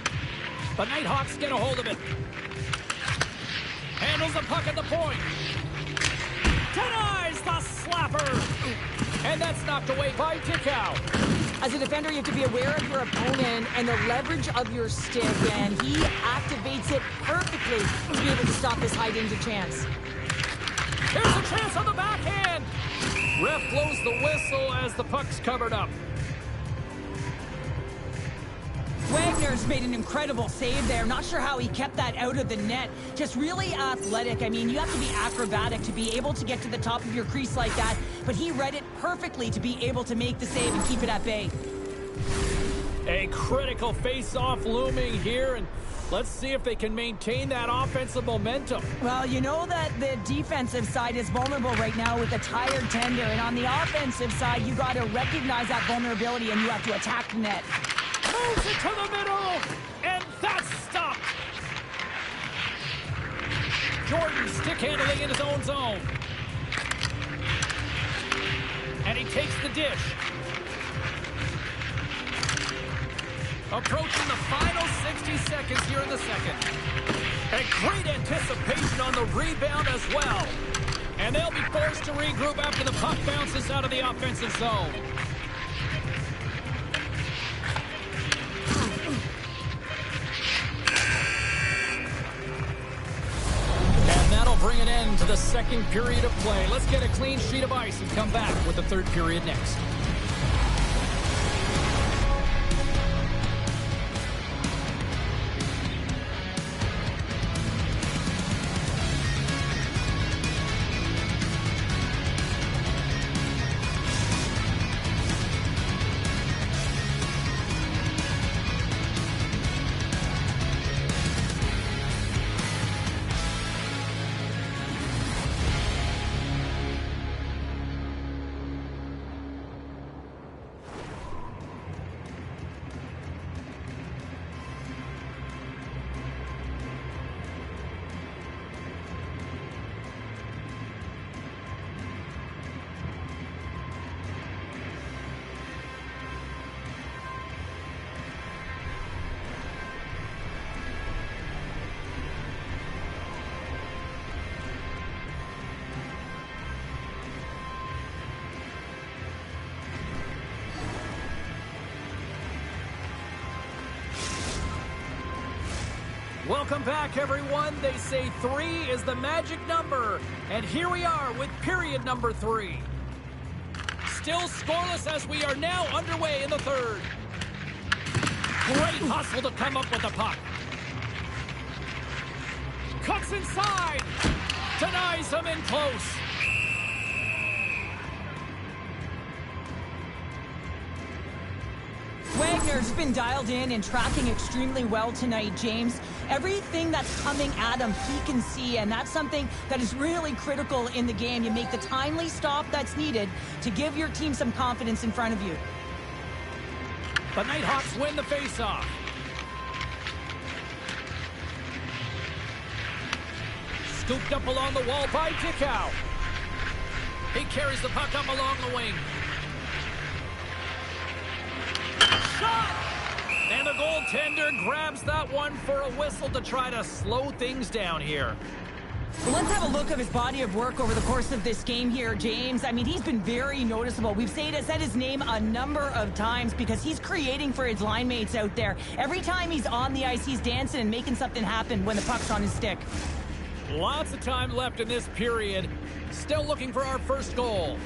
The Nighthawks get a hold of it. Handles the puck at the point. Denies the slapper. And that's knocked away by Dickau. As a defender, you have to be aware of your opponent and the leverage of your stick, and he activates it perfectly to be able to stop this high-danger chance. Here's a chance on the backhand. Ref blows the whistle as the puck's covered up. Wagner's made an incredible save there. Not sure how he kept that out of the net. Just really athletic. I mean, you have to be acrobatic to be able to get to the top of your crease like that, but he read it perfectly to be able to make the save and keep it at bay. A critical face-off looming here, and let's see if they can maintain that offensive momentum. Well, you know that the defensive side is vulnerable right now with a tired tender, and on the offensive side, you got to recognize that vulnerability and you have to attack the net. Moves it to the middle, and that's stopped. Jordan stick handling in his own zone. And he takes the dish. Approaching the final 60 seconds here in the second. And great anticipation on the rebound as well. And they'll be forced to regroup after the puck bounces out of the offensive zone. Bring an end to the second period of play. Let's get a clean sheet of ice and come back with the third period next. Welcome back, everyone. They say 3 is the magic number. And here we are with period number 3. Still scoreless as we are now underway in the third. Great hustle to come up with the puck. Cuts inside. Denies him in close. Wagner's been dialed in and tracking extremely well tonight, James. Everything that's coming at him, he can see, and that's something that is really critical in the game. You make the timely stop that's needed to give your team some confidence in front of you. The Nighthawks win the faceoff. Scooped up along the wall by Dickau. He carries the puck up along the wing. goaltender grabs that one for a whistle to try to slow things down here. Let's have a look of his body of work over the course of this game here, James. I mean, he's been very noticeable. We've said his name a number of times because he's creating for his line mates out there. Every time he's on the ice, he's dancing and making something happen when the puck's on his stick. Lots of time left in this period. Still looking for our first goal.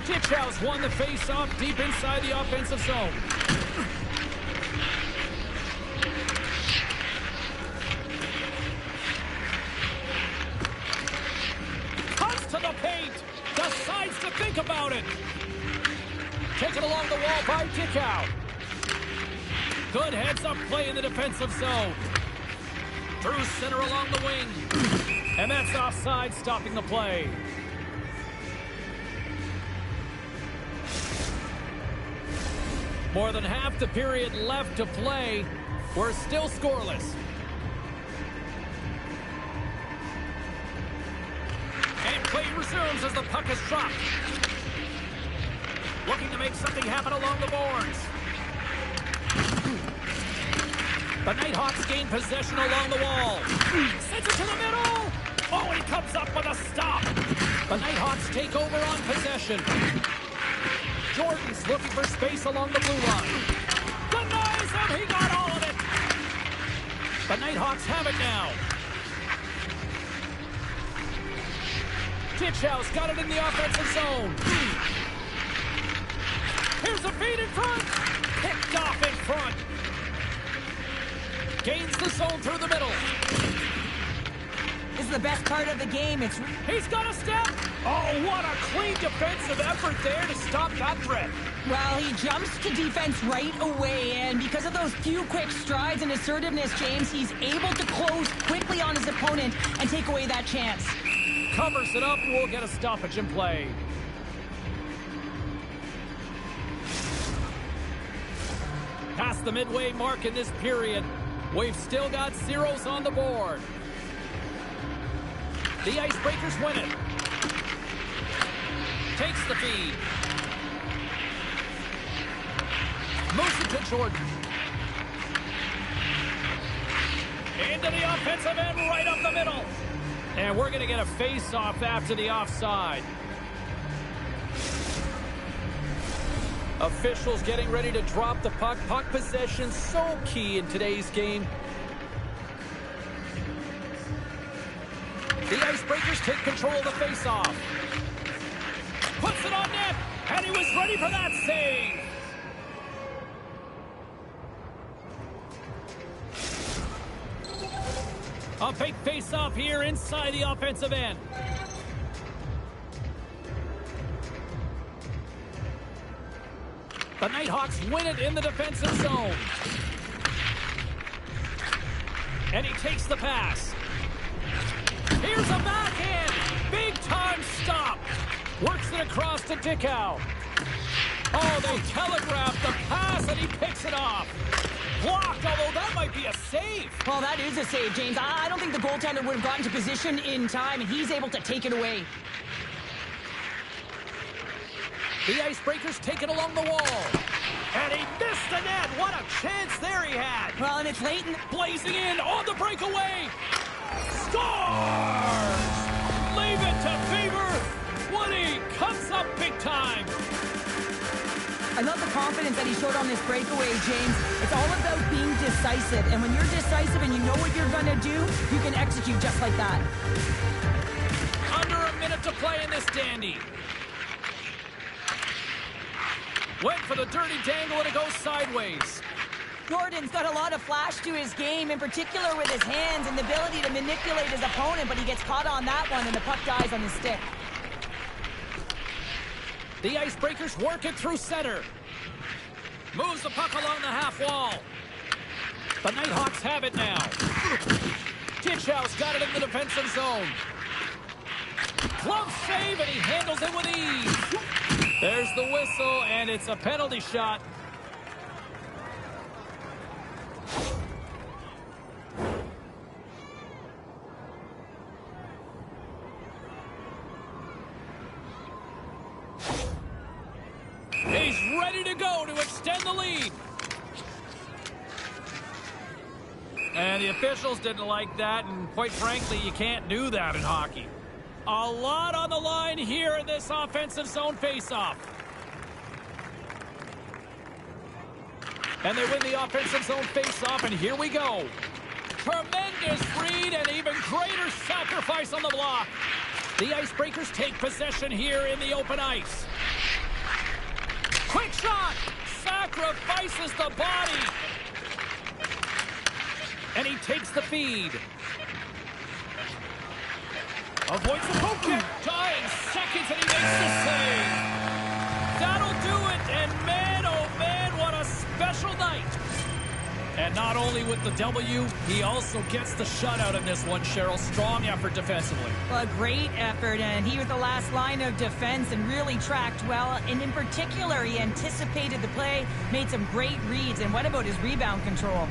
Titchhouse won the face-off deep inside the offensive zone. Cuts to the paint. Decides to think about it. Taken along the wall by Dickow. Good heads-up play in the defensive zone. Through center along the wing. And that's offside, stopping the play. More than half the period left to play. We're still scoreless. And play resumes as the puck is dropped. Looking to make something happen along the boards. The Nighthawks gain possession along the wall. Sends it to the middle. Oh, and he comes up with a stop. The Nighthawks take over on possession. Jordan's looking for space along the blue line. Denies him. He got all of it. The Nighthawks have it now. Titchhouse got it in the offensive zone. Here's a feed in front. Picked off in front. Gains the zone through the middle. This is the best part of the game. He's got a step. Oh, what a clean defensive effort there to stop that threat. Well, he jumps to defense right away, and because of those few quick strides and assertiveness, James, he's able to close quickly on his opponent and take away that chance. Covers it up, and we'll get a stoppage in play. Past the midway mark in this period, we've still got zeros on the board. The Icebreakers win it. Takes the feed. Moves it to Jordan. Into the offensive end, right up the middle. And we're going to get a face-off after the offside. Officials getting ready to drop the puck. Puck possession so key in today's game. The Icebreakers take control of the face-off. Puts it on net, and he was ready for that save. A big face-off here inside the offensive end. The Nighthawks win it in the defensive zone. And he takes the pass. Here's a backhand. Big-time stop. Works it across to Dickow. Oh, they telegraphed the pass, and he picks it off. Blocked, although that might be a save. Well, that is a save, James. I don't think the goaltender would have gotten to position in time, and he's able to take it away. The Icebreakers take it along the wall. And he missed the net. What a chance there he had. Well, and it's late. Blazing in on the breakaway. Scores! Leave it to Beaver. Woody comes up big time. I love the confidence that he showed on this breakaway, James. It's all about being decisive. And when you're decisive and you know what you're going to do, you can execute just like that. Under a minute to play in this dandy. Went for the dirty dangle and it goes sideways. Jordan's got a lot of flash to his game, in particular with his hands and the ability to manipulate his opponent, but he gets caught on that one and the puck dies on his stick. The Icebreakers work it through center. Moves the puck along the half wall. The Nighthawks have it now. Titchhouse got it in the defensive zone. Glove save, and he handles it with ease. There's the whistle, and it's a penalty shot. He's ready to go to extend the lead. And the officials didn't like that, and quite frankly, you can't do that in hockey. A lot on the line here in this offensive zone faceoff. And they win the offensive zone faceoff, and here we go. Tremendous read and even greater sacrifice on the block. The Icebreakers take possession here in the open ice. Quick shot! Sacrifices the body. And he takes the feed. Avoids the poke kick. Dying seconds, and he makes the save. That'll do it. And man, oh man, what a special night. And not only with the W, he also gets the shutout in this one, Cheryl. Strong effort defensively. Well, a great effort, and he was the last line of defense and really tracked well. And in particular, he anticipated the play, made some great reads. And what about his rebound control?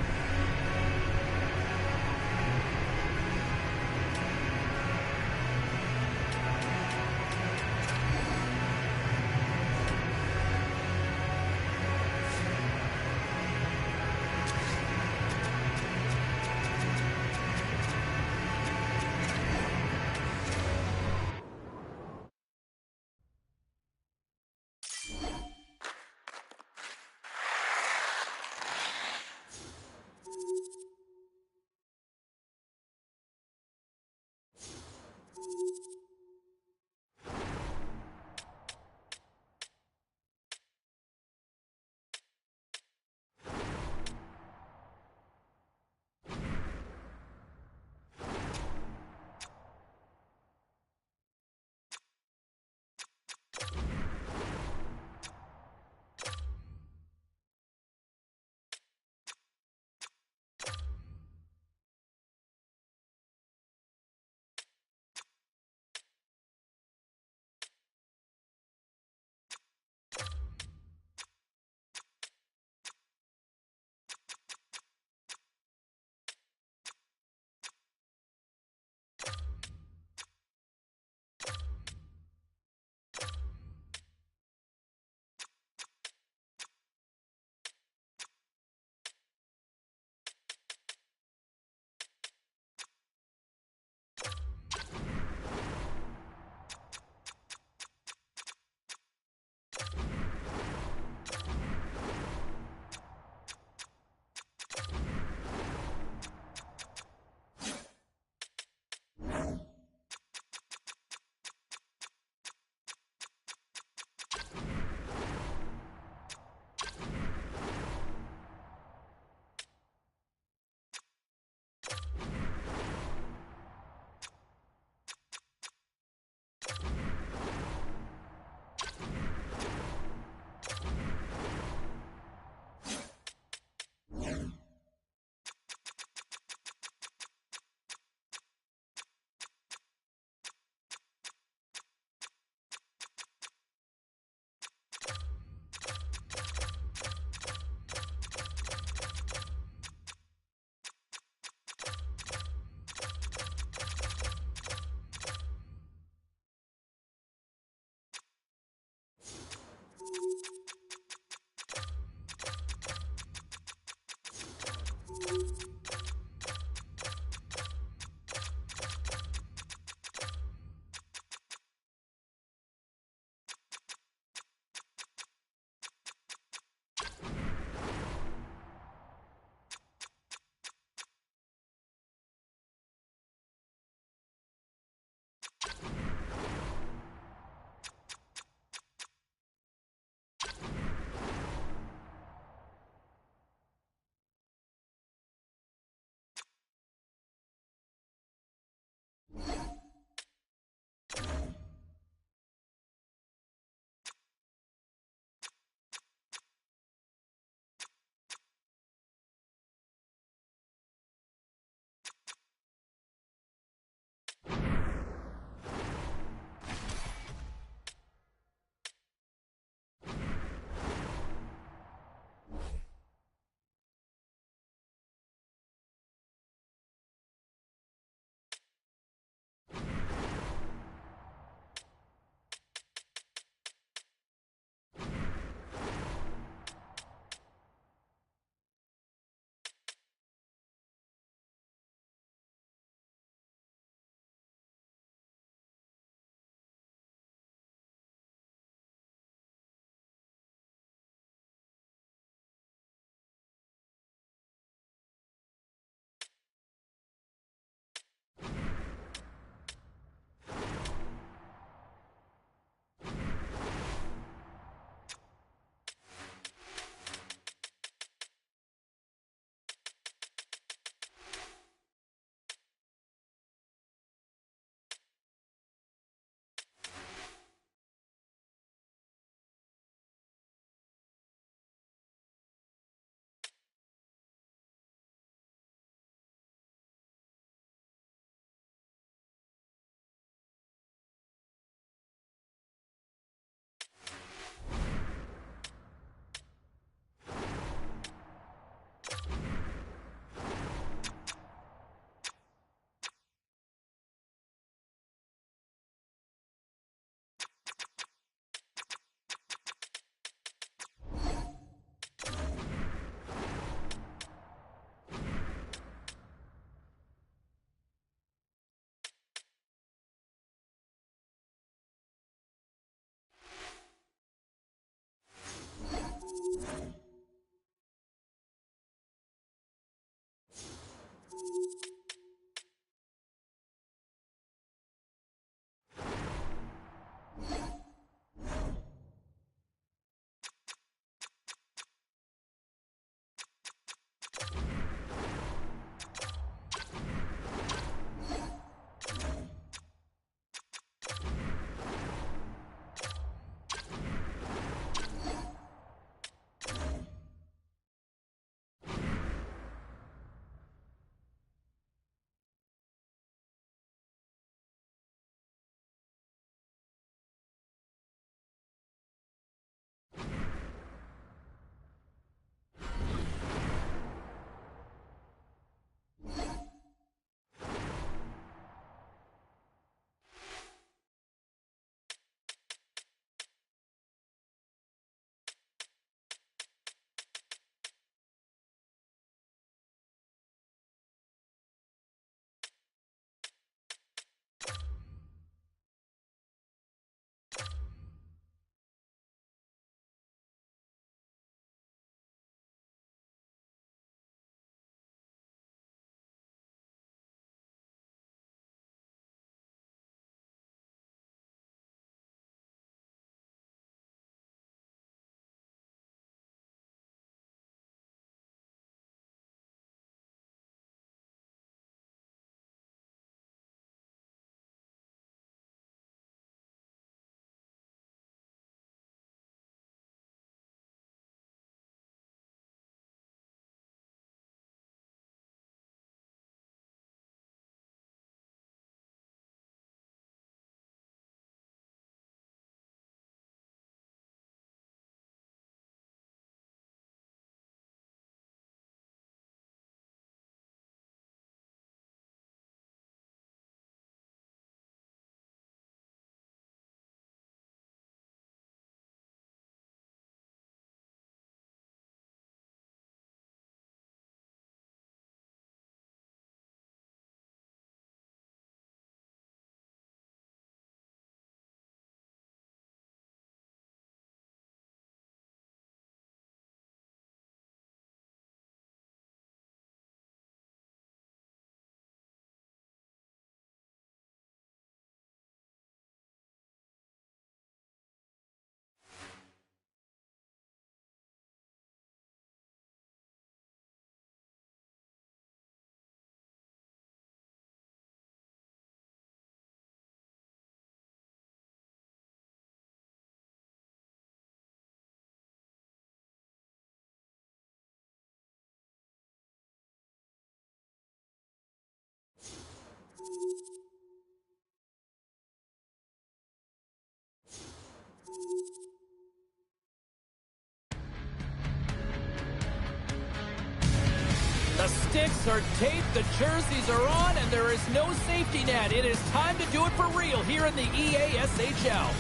The sticks are taped, the jerseys are on, and there is no safety net. It is time to do it for real here in the EASHL.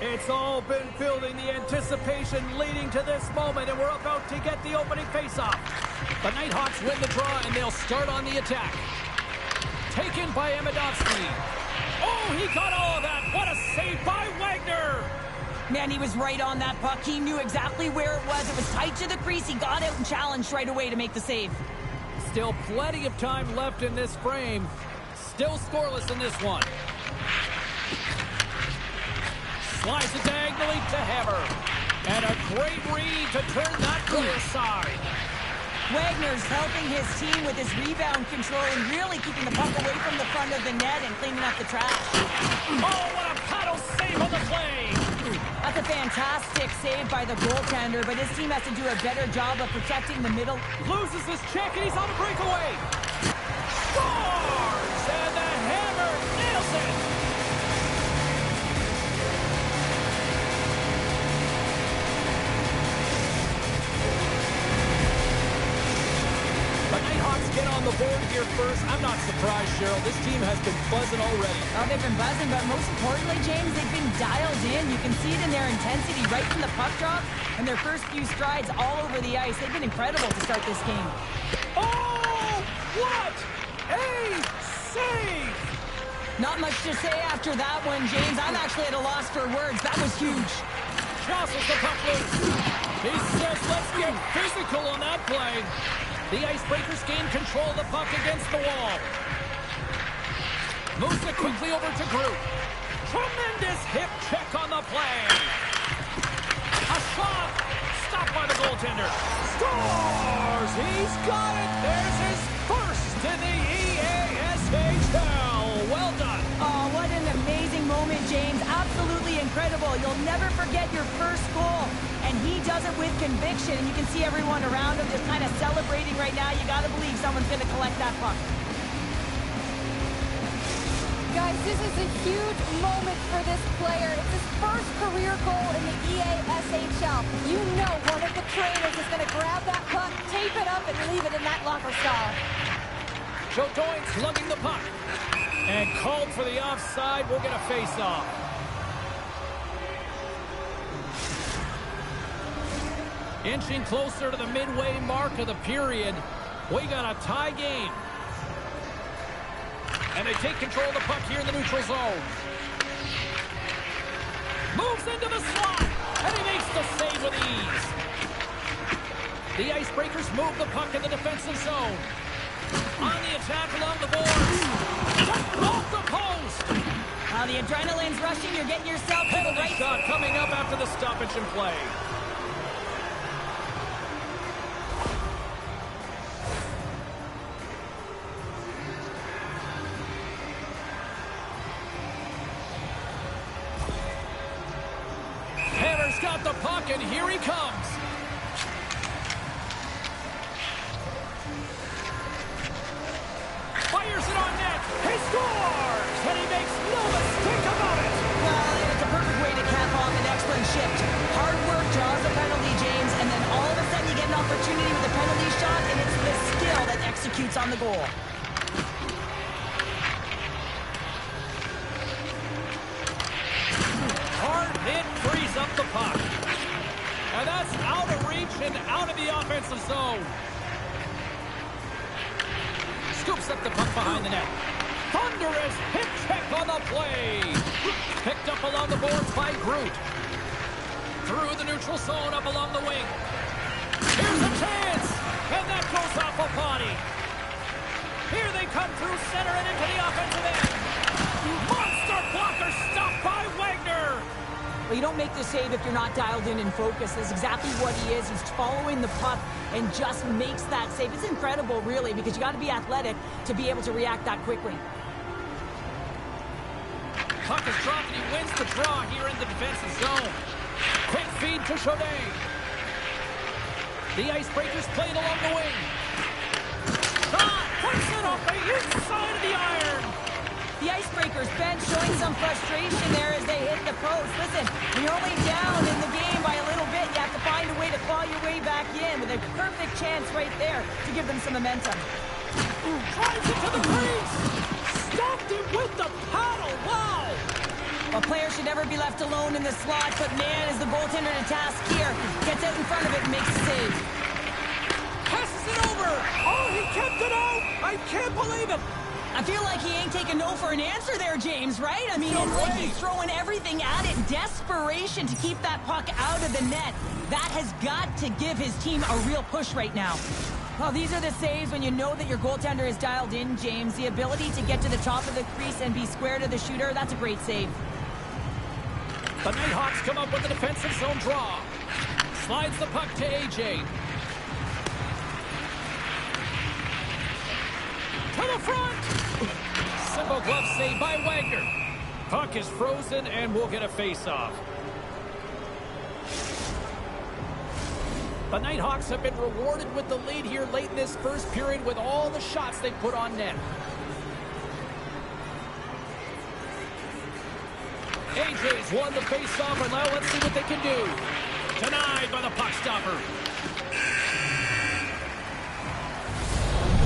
It's all been building, the anticipation leading to this moment, and we're about to get the opening faceoff. The Nighthawks win the draw, and they'll start on the attack. Taken by Amidovsky. Oh, he got all of that. What a save by Wagner. Man, he was right on that puck. He knew exactly where it was. It was tight to the crease. He got out and challenged right away to make the save. Still plenty of time left in this frame. Still scoreless in this one. Slides it diagonally to Hammer. And a great read to turn that to his side. Wagner's helping his team with his rebound control and really keeping the puck away from the front of the net and cleaning up the trash. Oh, what a paddle save on the play! That's a fantastic save by the goaltender, but his team has to do a better job of protecting the middle. Loses his check, and he's on a breakaway. Scores! And the Hammer nails it! Get on the board here first. I'm not surprised, Cheryl. This team has been buzzing already. Oh, they've been buzzing, but most importantly, James, they've been dialed in. You can see it in their intensity right from the puck drop and their first few strides all over the ice. They've been incredible to start this game. Oh, what a save! Not much to say after that one, James. I'm actually at a loss for words. That was huge. Jostles the puck loose. He says, let's get physical on that play. The Icebreakers gain control of the puck against the wall. Moves it quickly over to Groot. Tremendous hip check on the play. A shot. Stopped by the goaltender. Scores! He's got it. There's his first in the EASHL. Well done. Oh, what an amazing moment, James. Absolutely incredible. You'll never forget your first goal. And he does it with conviction, and you can see everyone around him just kind of celebrating right now. You got to believe someone's going to collect that puck. Guys, this is a huge moment for this player. It's his first career goal in the EASHL. You know one of the trainers is going to grab that puck, tape it up, and leave it in that locker stall. Joe Doin's lugging the puck. And called for the offside. We'll get a face-off. Inching closer to the midway mark of the period. We got a tie game. And they take control of the puck here in the neutral zone. Moves into the slot. And he makes the save with ease. The Icebreakers move the puck in the defensive zone. On the attack along the boards. Off the post. Now the adrenaline's rushing. You're getting yourself to the Penalty right shot coming up after the stoppage in play. Hammer's got the puck, and here he comes. Fires it on net. He scores! And he makes no mistake about it. Well, it's a perfect way to cap off an excellent shift. Hard work draws the penalty, James, and then all of a sudden you get an opportunity with a penalty shot, and it's the skill that executes on the goal. Hard hit frees up the puck. And that's out of reach and out of the offensive zone. Scoops up the puck behind the net. Thunderous hip check on the play. Picked up along the boards by Groot. Through the neutral zone up along the wing. Here's a chance. And that goes off a body. Here they come through center and into the offensive end. Monster blocker stopped by Wagner. Well, you don't make the save if you're not dialed in and focused. That's exactly what he is. He's following the puck and just makes that save. It's incredible, really, because you got to be athletic to be able to react that quickly. Puck is dropped and he wins the draw here in the defensive zone. Quick feed to Chaudet. The Icebreakers played along the wing. Shot! Puts it off the inside of the iron. The Icebreakers bench showing some frustration there as they hit the post. Listen, when you're only down in the game by a little bit, you have to find a way to claw your way back in with a perfect chance right there to give them some momentum. Drives it to the crease. Stopped it with the paddle. Wow! A player should never be left alone in the slot, but man, is the goaltender to task here. Gets out in front of it and makes a save. Passes it over. Oh, he kept it out. I can't believe it. I feel like he ain't taking no for an answer there, James, right? I mean, it's like he's throwing everything at it. Desperation to keep that puck out of the net. That has got to give his team a real push right now. Well, these are the saves when you know that your goaltender is dialed in, James. The ability to get to the top of the crease and be square to the shooter, that's a great save. The Nighthawks come up with a defensive zone draw. Slides the puck to AJ. To the front! Simple glove save by Wagner. Puck is frozen and we'll get a face-off. The Nighthawks have been rewarded with the lead here late in this first period with all the shots they put on net. AJ's won the face-off, and now let's see what they can do. Denied by the puck stopper.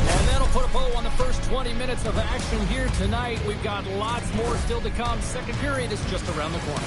And that'll put a bow on the first 20 minutes of action here tonight. We've got lots more still to come. Second period is just around the corner.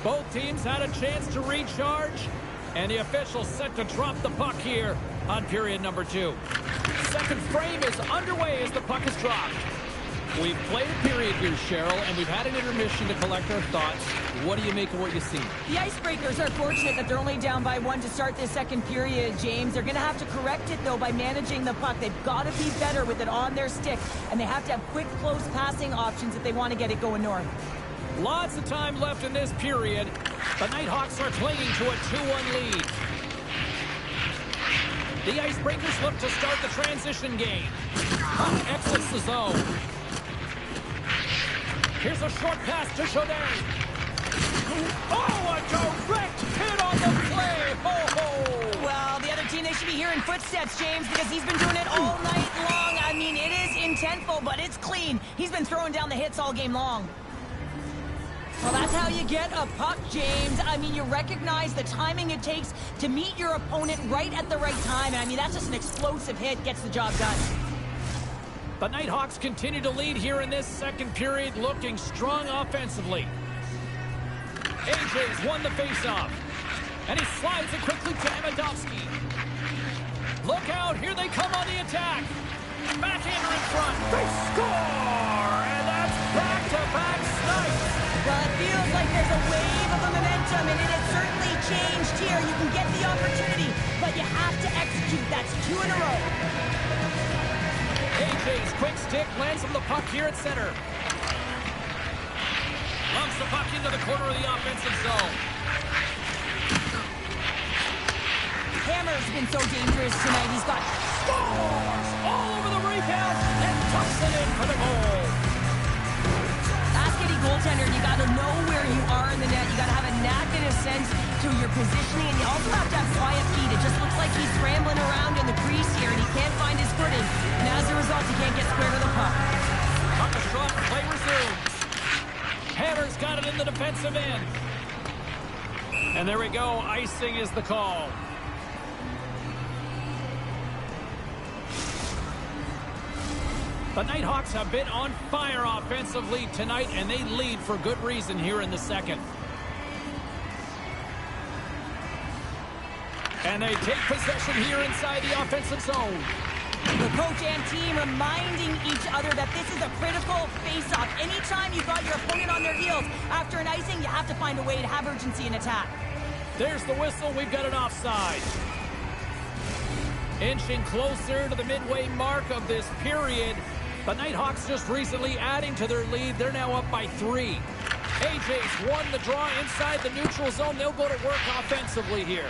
Both teams had a chance to recharge, and the official set to drop the puck here on period number 2. Second frame is underway as the puck is dropped. We've played a period here, Cheryl, and we've had an intermission to collect our thoughts. What do you make of what you see? The Icebreakers are fortunate that they're only down by 1 to start this second period, James. They're going to have to correct it, though, by managing the puck. They've got to be better with it on their stick, and they have to have quick, close passing options if they want to get it going north. Lots of time left in this period. The Nighthawks are clinging to a 2-1 lead. The Icebreakers look to start the transition game. Puck exits the zone. Here's a short pass to Chaudet. Oh, a direct hit on the play. Ho-ho. Well, the other team, they should be hearing footsteps, James, because he's been doing it all night long. I mean, it is intentful, but it's clean. He's been throwing down the hits all game long. Well, that's how you get a puck, James. I mean, you recognize the timing it takes to meet your opponent right at the right time. And I mean, that's just an explosive hit, gets the job done. The Nighthawks continue to lead here in this second period, looking strong offensively. AJ's won the faceoff, and he slides it quickly to Amidovsky. Look out, here they come on the attack. Backhander in front. They score, and that's back-to-back snipes. Well, it feels like there's a wave of momentum, and it has certainly changed here. You can get the opportunity, but you have to execute. That's 2 in a row. AJ's quick stick lands on the puck here at center. Lumps the puck into the corner of the offensive zone. Hammer's been so dangerous tonight. He's got scores all over the rebound and tucks it in goaltender, you got to know where you are in the net. You got to have a knack and a sense to your positioning, and you also have to have quiet feet. It just looks like he's scrambling around in the crease here, and he can't find his footing. And as a result, he can't get square to the puck. Puck is dropped, play resumes. Hammer's got it in the defensive end. And there we go, icing is the call. The Nighthawks have been on fire offensively tonight, and they lead for good reason here in the second. And they take possession here inside the offensive zone. The coach and team reminding each other that this is a critical face-off. Anytime you've got your opponent on their heels after an icing, you have to find a way to have urgency in attack. There's the whistle. We've got an offside. Inching closer to the midway mark of this period. The Nighthawks just recently adding to their lead. They're now up by 3. AJ's won the draw inside the neutral zone. They'll go to work offensively here.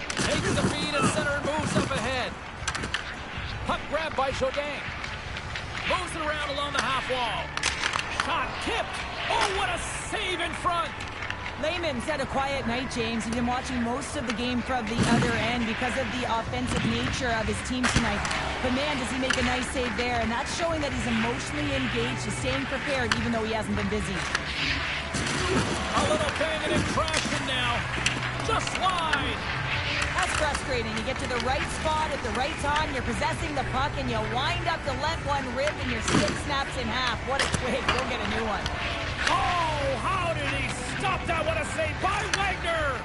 Takes the feed and center and moves up ahead. Puck grabbed by Jodin. Moves it around along the half wall. Shot tipped. Oh, what a save in front. Lehman's had a quiet night, James. He's been watching most of the game from the other end because of the offensive nature of his team tonight. But man, does he make a nice save there. And that's showing that he's emotionally engaged. He's staying prepared even though he hasn't been busy. A little banging and crashing now. Just slide. That's frustrating. You get to the right spot at the right time, you're possessing the puck, and you wind up to let one rip, and your stick snaps in half. What a twig. Go get a new one. Oh, how did he stop that? What a save by Wagner.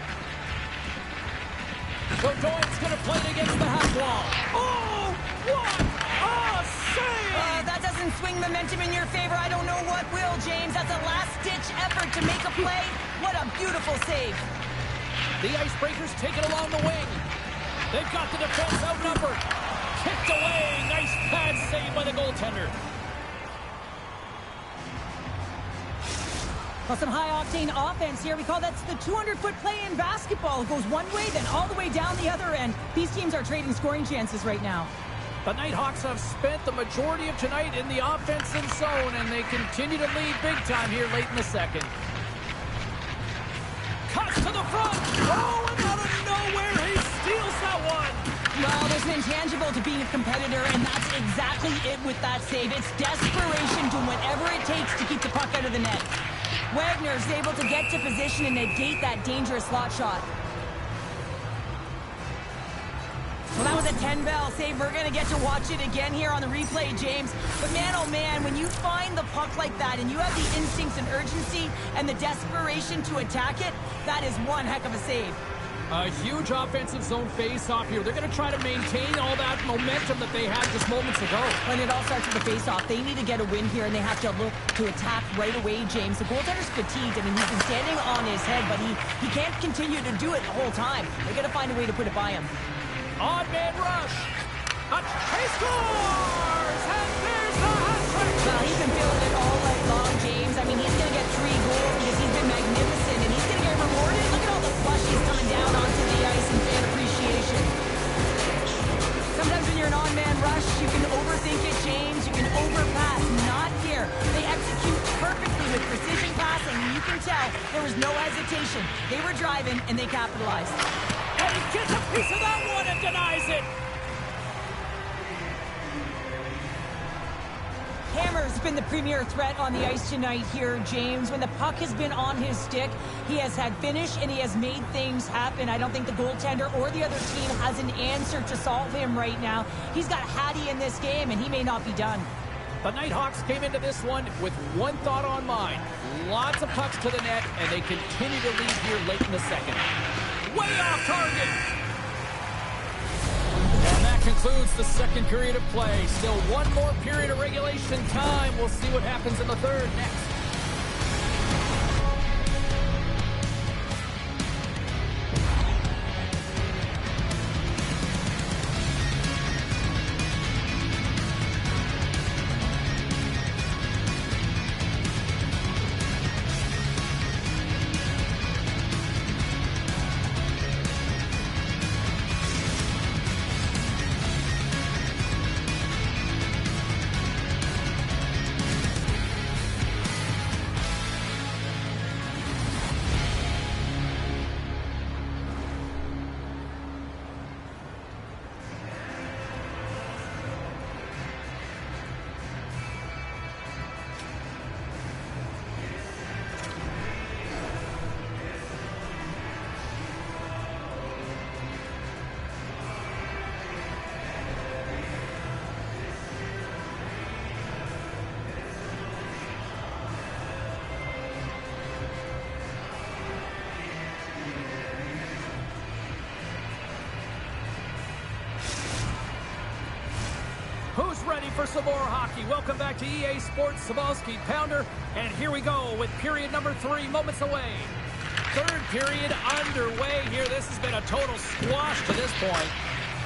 So Doyle's going to play it against the half wall. Oh, what a save! That doesn't swing momentum in your favor. I don't know what will, James. That's a last-ditch effort to make a play. What a beautiful save. The Icebreakers take it along the wing. They've got the defense outnumbered. Kicked away. Nice pad save by the goaltender. Well, some high-octane offense here. We call that the 200-foot play in basketball. It goes one way, then all the way down the other end. These teams are trading scoring chances right now. The Nighthawks have spent the majority of tonight in the offensive zone, and they continue to lead big time here late in the second. Cuts to the front. Oh, and out of nowhere, he steals that one. Well, there's an intangible to being a competitor, and that's exactly it with that save. It's desperation, doing whatever it takes to keep the puck out of the net. Wagner's able to get to position and negate that dangerous slot shot. Well, that was a 10-bell save. We're going to get to watch it again here on the replay, James. But man, oh man, when you find the puck like that and you have the instincts and urgency and the desperation to attack it, that is one heck of a save. A huge offensive zone face-off here. They're going to try to maintain all that momentum that they had just moments ago. When it all starts with the face-off, they need to get a win here, and they have to look to attack right away, James. The goaltender's fatigued. I mean, he's been standing on his head, but he can't continue to do it the whole time. They're going to find a way to put it by him. On-man rush. He scores! And there's the hat-trick! Well, he's been feeling it all night long, James. I mean, he's going to get 3 goals because he's been magnificent, and he's going to get rewarded. Look at all the plushies coming down onto the ice in fan appreciation. Sometimes when you're an on-man rush, you can overthink it, James. You can overpass. Not here. They execute perfectly with precision passing, and you can tell there was no hesitation. They were driving, and they capitalized. And he gets a piece of that one and denies it. Hammer's been the premier threat on the ice tonight here, James. When the puck has been on his stick, he has had finish and he has made things happen. I don't think the goaltender or the other team has an answer to solve him right now. He's got Hattie in this game, and he may not be done. The Nighthawks came into this one with one thought on mind. Lots of pucks to the net, and they continue to lead here late in the second. Way off target. And that concludes the second period of play. Still one more period of regulation time. We'll see what happens in the third next. Who's ready for some more hockey? Welcome back to EA Sports Sabalski Pounder. And here we go with period number 3, moments away. Third period underway here. This has been a total squash to this point.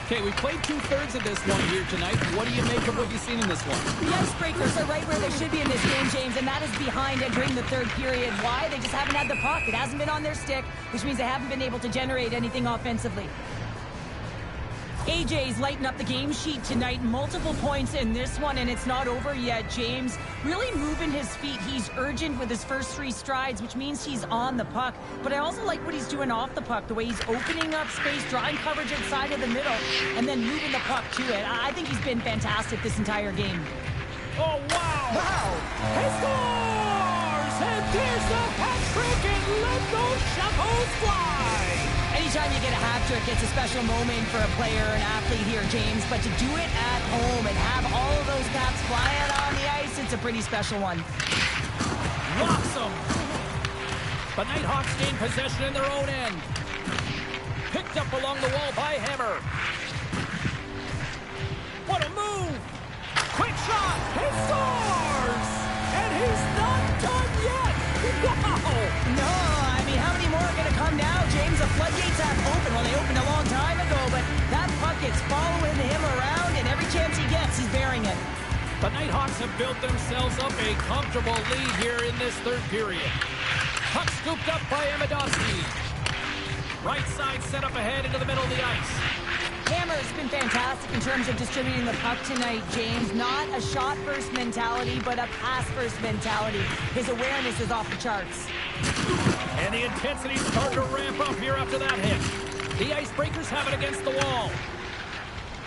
Okay, we played 2/3 of this one here tonight. What do you make of what you've seen in this one? The Icebreakers are right where they should be in this game, James, and that is behind entering the third period. Why? They just haven't had the puck. It hasn't been on their stick, which means they haven't been able to generate anything offensively. AJ's lighting up the game sheet tonight. Multiple points in this one, and it's not over yet. James really moving his feet. He's urgent with his first 3 strides, which means he's on the puck. But I also like what he's doing off the puck, the way he's opening up space, drawing coverage inside of the middle, and then moving the puck to it. I think he's been fantastic this entire game. Oh, wow! Wow! He scores! And there's the hat trick, and let those shackles fly! Anytime you get a hat trick, it's a special moment for a player, an athlete here, James. But to do it at home and have all of those caps flying on the ice, it's a pretty special one. Rocks them. The Nighthawks gain possession in their own end. Picked up along the wall by Hammer. What a move! Quick shot! He scores! And he's not done yet! Wow! No, I mean, how many more are going to come now, James? The floodgates have opened. Well, they opened a long time ago, but that puck is following him around, and every chance he gets, he's bearing it. The Nighthawks have built themselves up a comfortable lead here in this third period. Puck scooped up by Amidovsky. Right side set up ahead into the middle of the ice. Hammer's been fantastic in terms of distributing the puck tonight, James. Not a shot-first mentality, but a pass-first mentality. His awareness is off the charts. And the intensity's starting to ramp up here after that hit. The Icebreakers have it against the wall.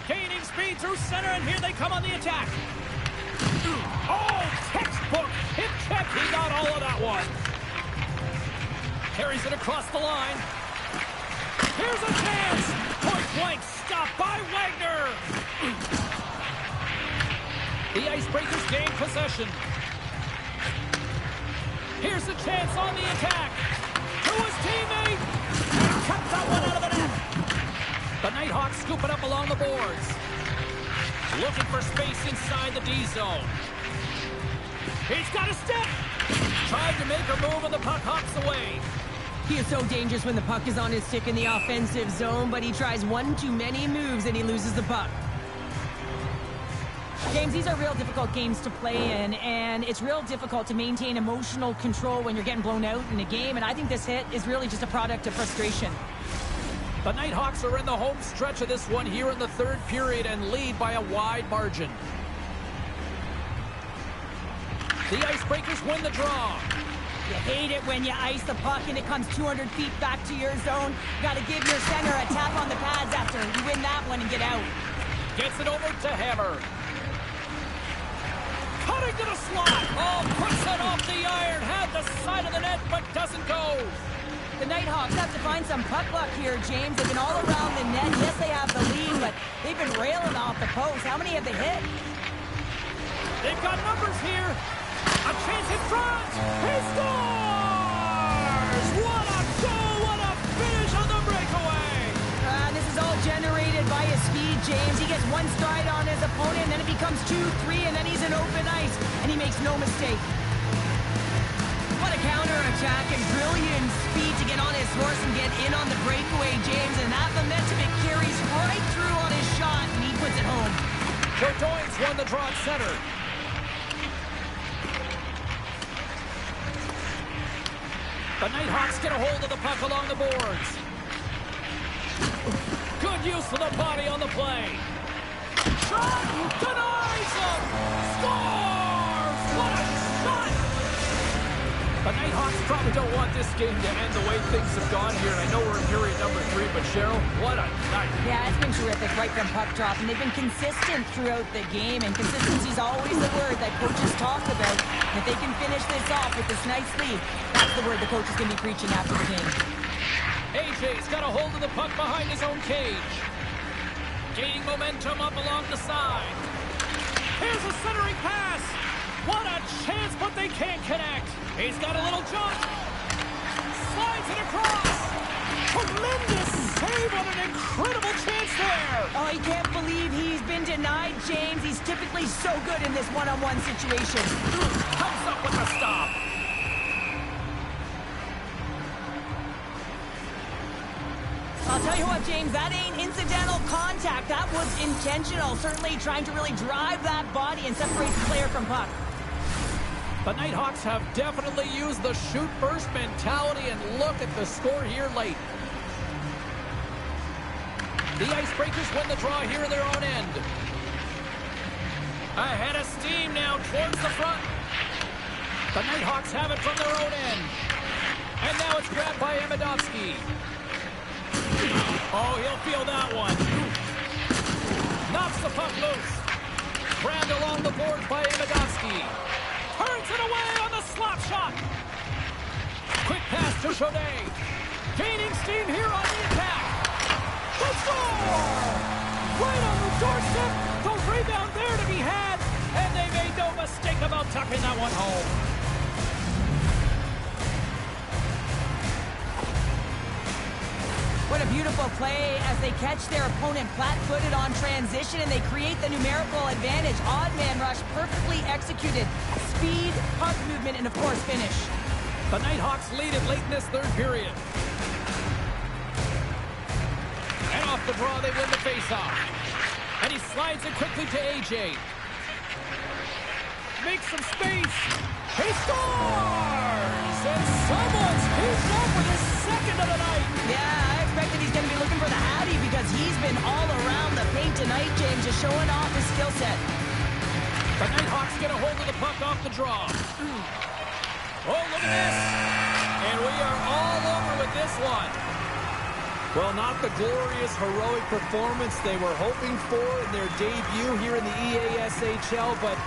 Gaining speed through center, and here they come on the attack. Oh, textbook hip check. He got all of that one. Carries it across the line. Here's a chance. Point blank stop by Wagner. The Icebreakers gain possession. Here's a chance on the attack. To his teammate. And kept that one out of the net. The Nighthawks scoop it up along the boards. Looking for space inside the D zone. He's got a step. Tried to make a move and the puck hops away. He is so dangerous when the puck is on his stick in the offensive zone, but he tries one too many moves and he loses the puck. James, these are real difficult games to play in, and it's real difficult to maintain emotional control when you're getting blown out in a game, and I think this hit is really just a product of frustration. The Nighthawks are in the home stretch of this one here in the third period and lead by a wide margin. The Icebreakers win the draw. You hate it when you ice the puck and it comes 200 feet back to your zone. You got to give your center a tap on the pads after you win that one and get out. Gets it over to Hammer. Cutting to the slot. Oh, puts it off the iron. Had the side of the net, but doesn't go. The Nighthawks have to find some puck luck here, James. They've been all around the net. Yes, they have the lead, but they've been railing off the post. How many have they hit? They've got numbers here. A chance in front. He scores! What a goal! What a finish on the breakaway! This is all generated by his speed, James. He gets one stride on his opponent, and then it becomes 2, 3, and then he's in open ice, and he makes no mistake. What a counter-attack and brilliant speed to get on his horse and get in on the breakaway, James, and that momentum, it carries right through on his shot, and he puts it home. Burdoyne's won the draw at center. The Nighthawks get a hold of the puck along the boards. Good use of the body on the play. Shot! Denies him! Scores! What a shot! The Nighthawks probably don't want this game to end the way things have gone here. And I know we're in period number 3, but Cheryl, what a night. Yeah, it's been terrific right from puck drop, and they've been consistent throughout the game, and consistency is always the word that coaches talk about. If they can finish this off with this nice lead, that's the word the coach is going to be preaching after the game. AJ's got a hold of the puck behind his own cage. Gaining momentum up along the side. Here's a centering pass. What a chance, but they can't connect. He's got a little jump. Slides it across. Tremendous save on an incredible chance there. Oh, he can't believe he's been denied, James. He's typically so good in this one-on-one situation. Comes up with a stop. I'll tell you what, James, that ain't incidental contact. That was intentional. Certainly trying to really drive that body and separate the player from puck. The Nighthawks have definitely used the shoot-first mentality, and look at the score here late. The Icebreakers win the draw here in their own end. Ahead of steam now towards the front. The Nighthawks have it from their own end. And now it's grabbed by Amidovsky. Oh, he'll feel that one. Knocks the puck loose. Grabbed along the boards by Amidovsky. Turns it away on the slap shot. Quick pass to Chaudet. Gaining steam here on the attack. The score! Right on the doorstep. The rebound there to be had. And they made no mistake about tucking that one home. What a beautiful play as they catch their opponent flat-footed on transition and they create the numerical advantage. Odd man rush, perfectly executed. Speed, puck movement, and of course finish. The Nighthawks lead it late in this third period. And off the draw, they win the faceoff. And he slides it quickly to AJ. Makes some space. He scores! And someone's pieced up with his second of the night. Yeah, I expected he's going to be looking for the Hattie because he's been all around the paint tonight, James, just showing off his skill set. The Nighthawks get a hold of the puck off the draw. Oh, look at this. And we are all over with this one. Well, not the glorious, heroic performance they were hoping for in their debut here in the EASHL, but,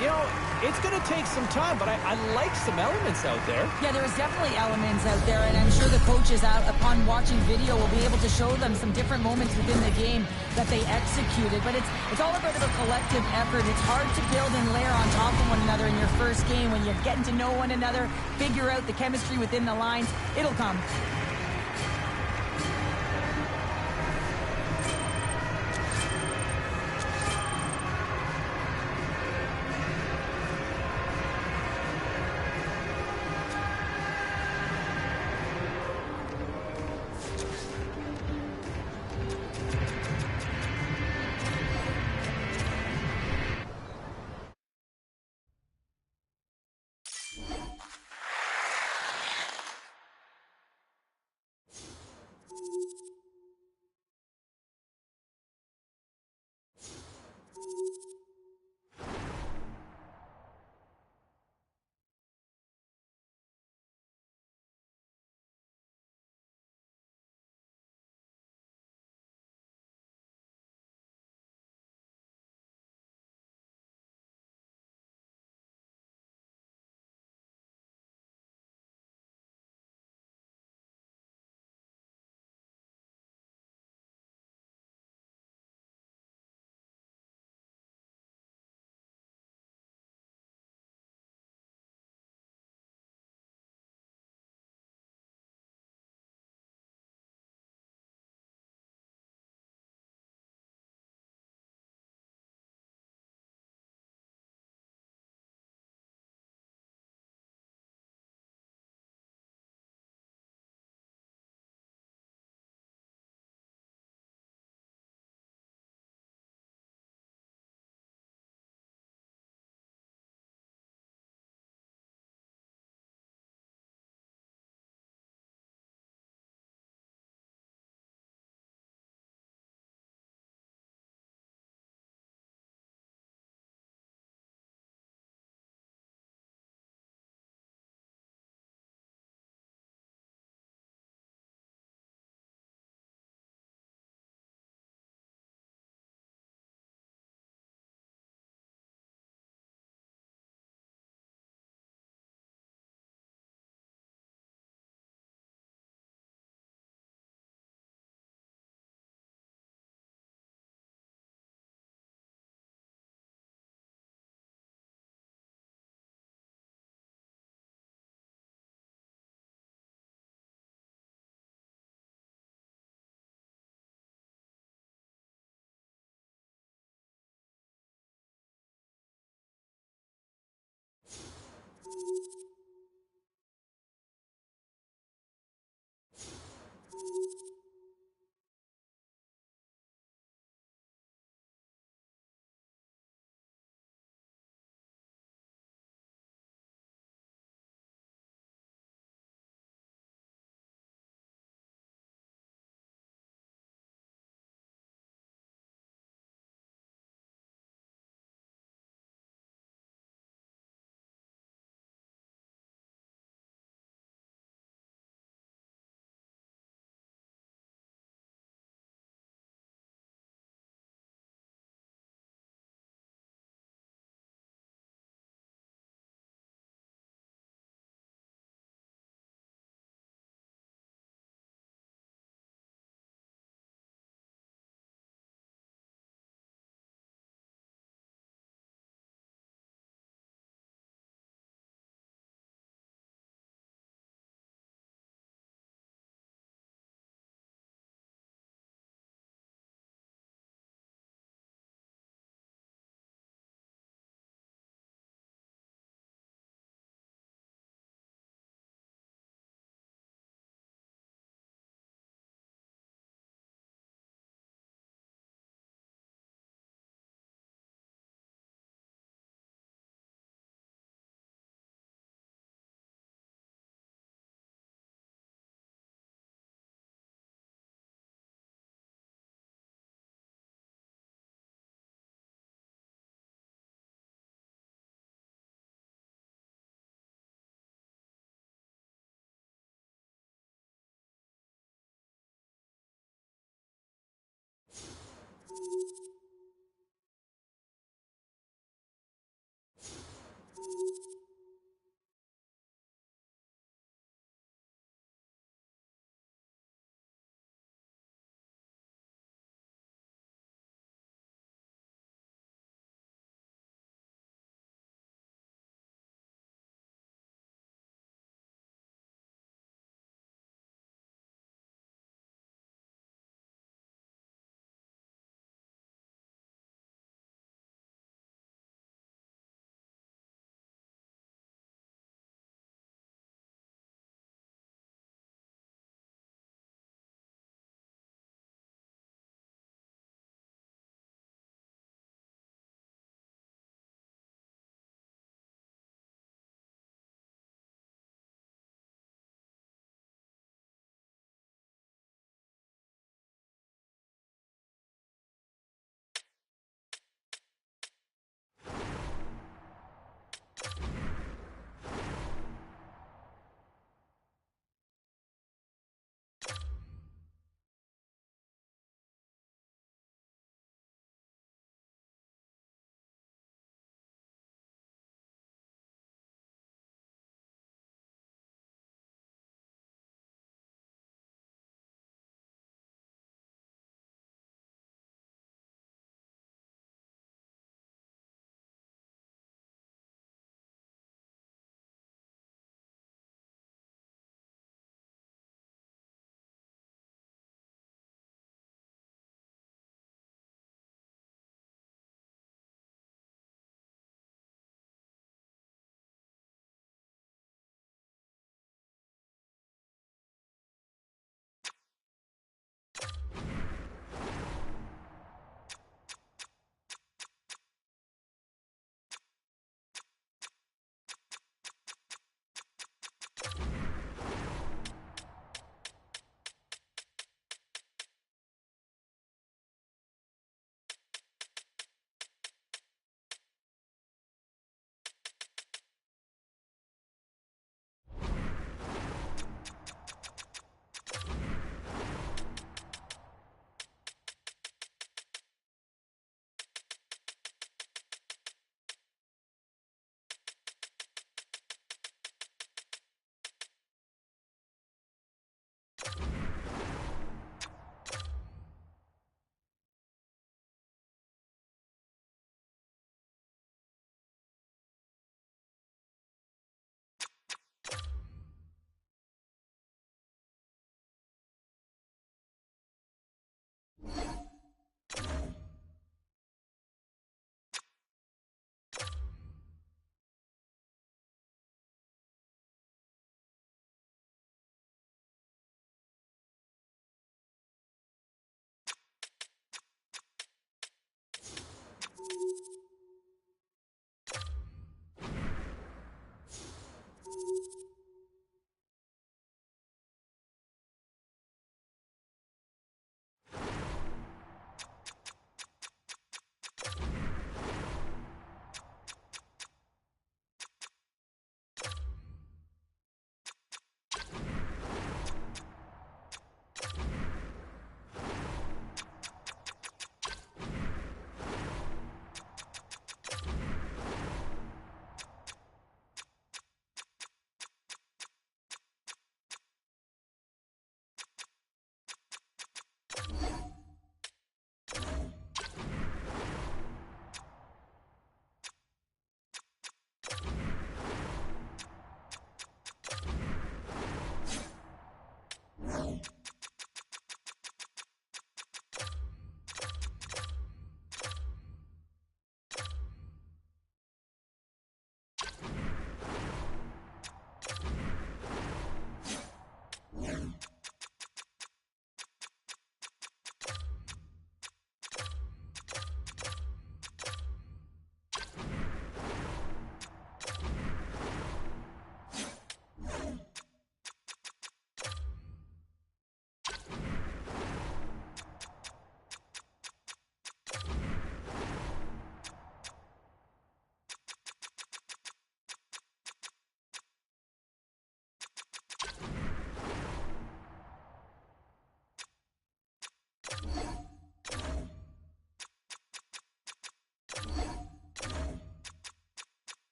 you know, it's going to take some time, but I like some elements out there. Yeah, there is definitely elements out there, and I'm sure the coaches out upon watching video will be able to show them some different moments within the game that they executed. But it's all about a collective effort. It's hard to build and layer on top of one another in your first game when you're getting to know one another, figure out the chemistry within the lines. It'll come.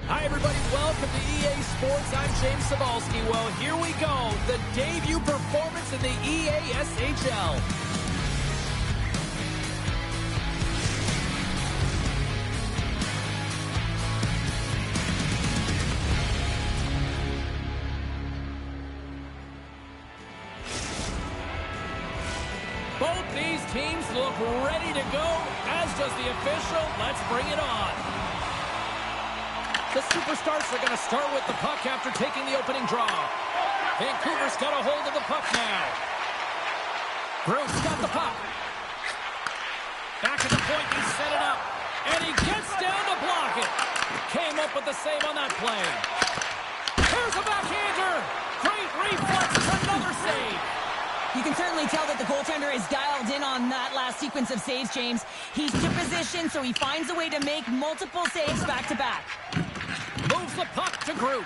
Hi, everybody. Welcome to EA Sports. I'm James Cebulski. Well, here we go. The debut performance in the EA/SHL. Both these teams look ready to go, as does the official. Let's bring it on. The Superstars are going to start with the puck after taking the opening draw. Vancouver's got a hold of the puck now. Bruce got the puck. Back at the point, he set it up. And he gets down to block it. Came up with the save on that play. Here's a backhander. Great reflexes, another save. You can certainly tell that the goaltender is dialed in on that last sequence of saves, James. He's to position, so he finds a way to make multiple saves back-to-back. Moves the puck to Group.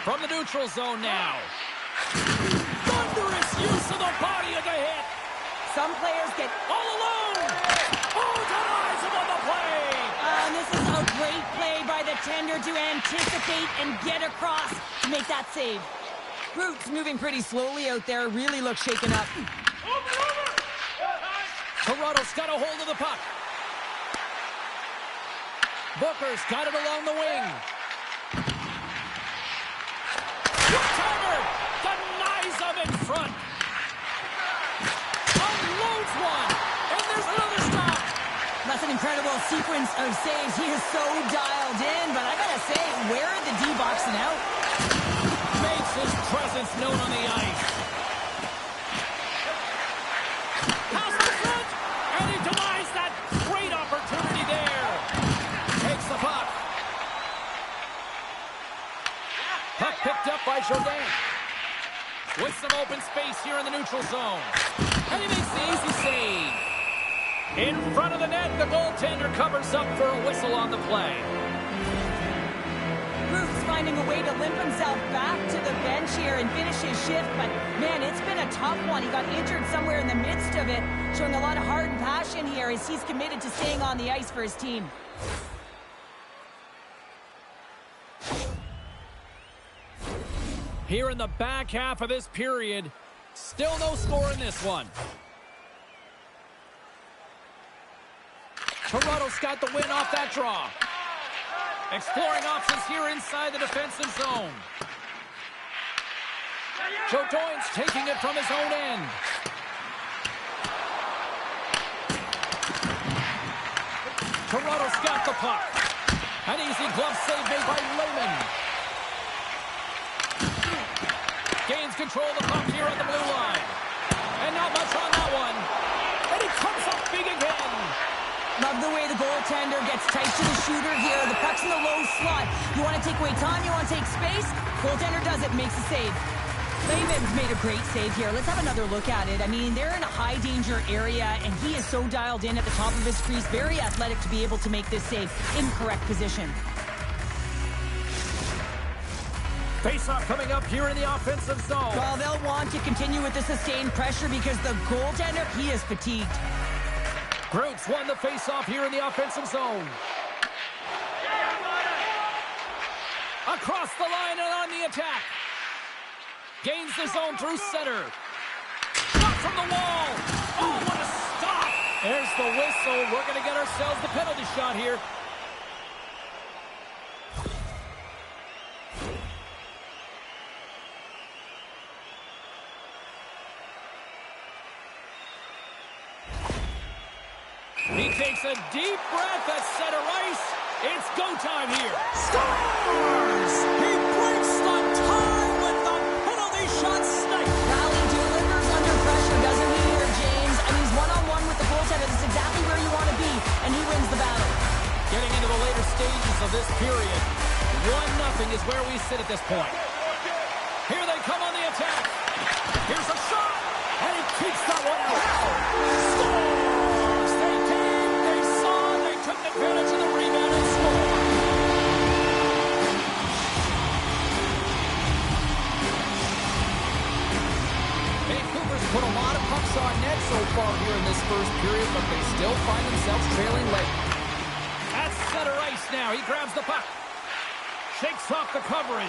From the neutral zone now. Thunderous use of the body of the hit. Some players get all alone. Oh, denies him on the play. And this is a great play by the tender to anticipate and get across to make that save. Group's moving pretty slowly out there, really looks shaken up. Toronto's got a hold of the puck. Booker's got it along the wing. Turner denies him in front. Unloads one, and there's another stop. That's an incredible sequence of saves. He is so dialed in, but I gotta say, where are the D boxing out? Makes his presence known on the ice. Pass in front, and he denies that great opportunity there. Takes the puck. Puck picked up by Jourdain. With some open space here in the neutral zone. And he makes the easy save. In front of the net, the goaltender covers up for a whistle on the play. Bruce finding a way to limp himself back to the bench here and finish his shift, but man, it's been a tough one. He got injured somewhere in the midst of it, showing a lot of heart and passion here as he's committed to staying on the ice for his team. Here in the back half of this period, still no score in this one. Toronto's got the win off that draw. Exploring options here inside the defensive zone. Joe Doyne's taking it from his own end. Toronto's got the puck. An easy glove save made by Lehman. Gains control of the puck here on the blue line. And not much on that one. And he comes up big again. Love the way the goaltender gets tight to the shooter here. The puck's in the low slot. You want to take away time, you want to take space. Goaltender does it, makes a save. Lehman's made a great save here. Let's have another look at it. I mean, they're in a high-danger area, and he is so dialed in at the top of his crease. Very athletic to be able to make this save. Incorrect position. Face-off coming up here in the offensive zone. Well, they'll want to continue with the sustained pressure because the goaltender, he is fatigued. Groot's won the face-off here in the offensive zone. Across the line and on the attack. Gains the zone through center. Shot from the wall. Oh, what a stop. There's the whistle. We're going to get ourselves the penalty shot here. He takes a deep breath at center ice. It's go time here. Scores! He breaks the tie with the penalty shot snipe. Rally delivers under pressure, doesn't he here, James? And he's one-on-one with the goaltender. That's exactly where you want to be, and he wins the battle. Getting into the later stages of this period, 1-0 is where we sit at this point. Here they come on the attack. Here's a shot, and he keeps that one out. Scores! They came, they saw, they took advantage of the rebound and scored. Vancouver's put a lot of pucks on net so far here in this first period, but they still find themselves trailing late. At center ice now, he grabs the puck. Shakes off the coverage.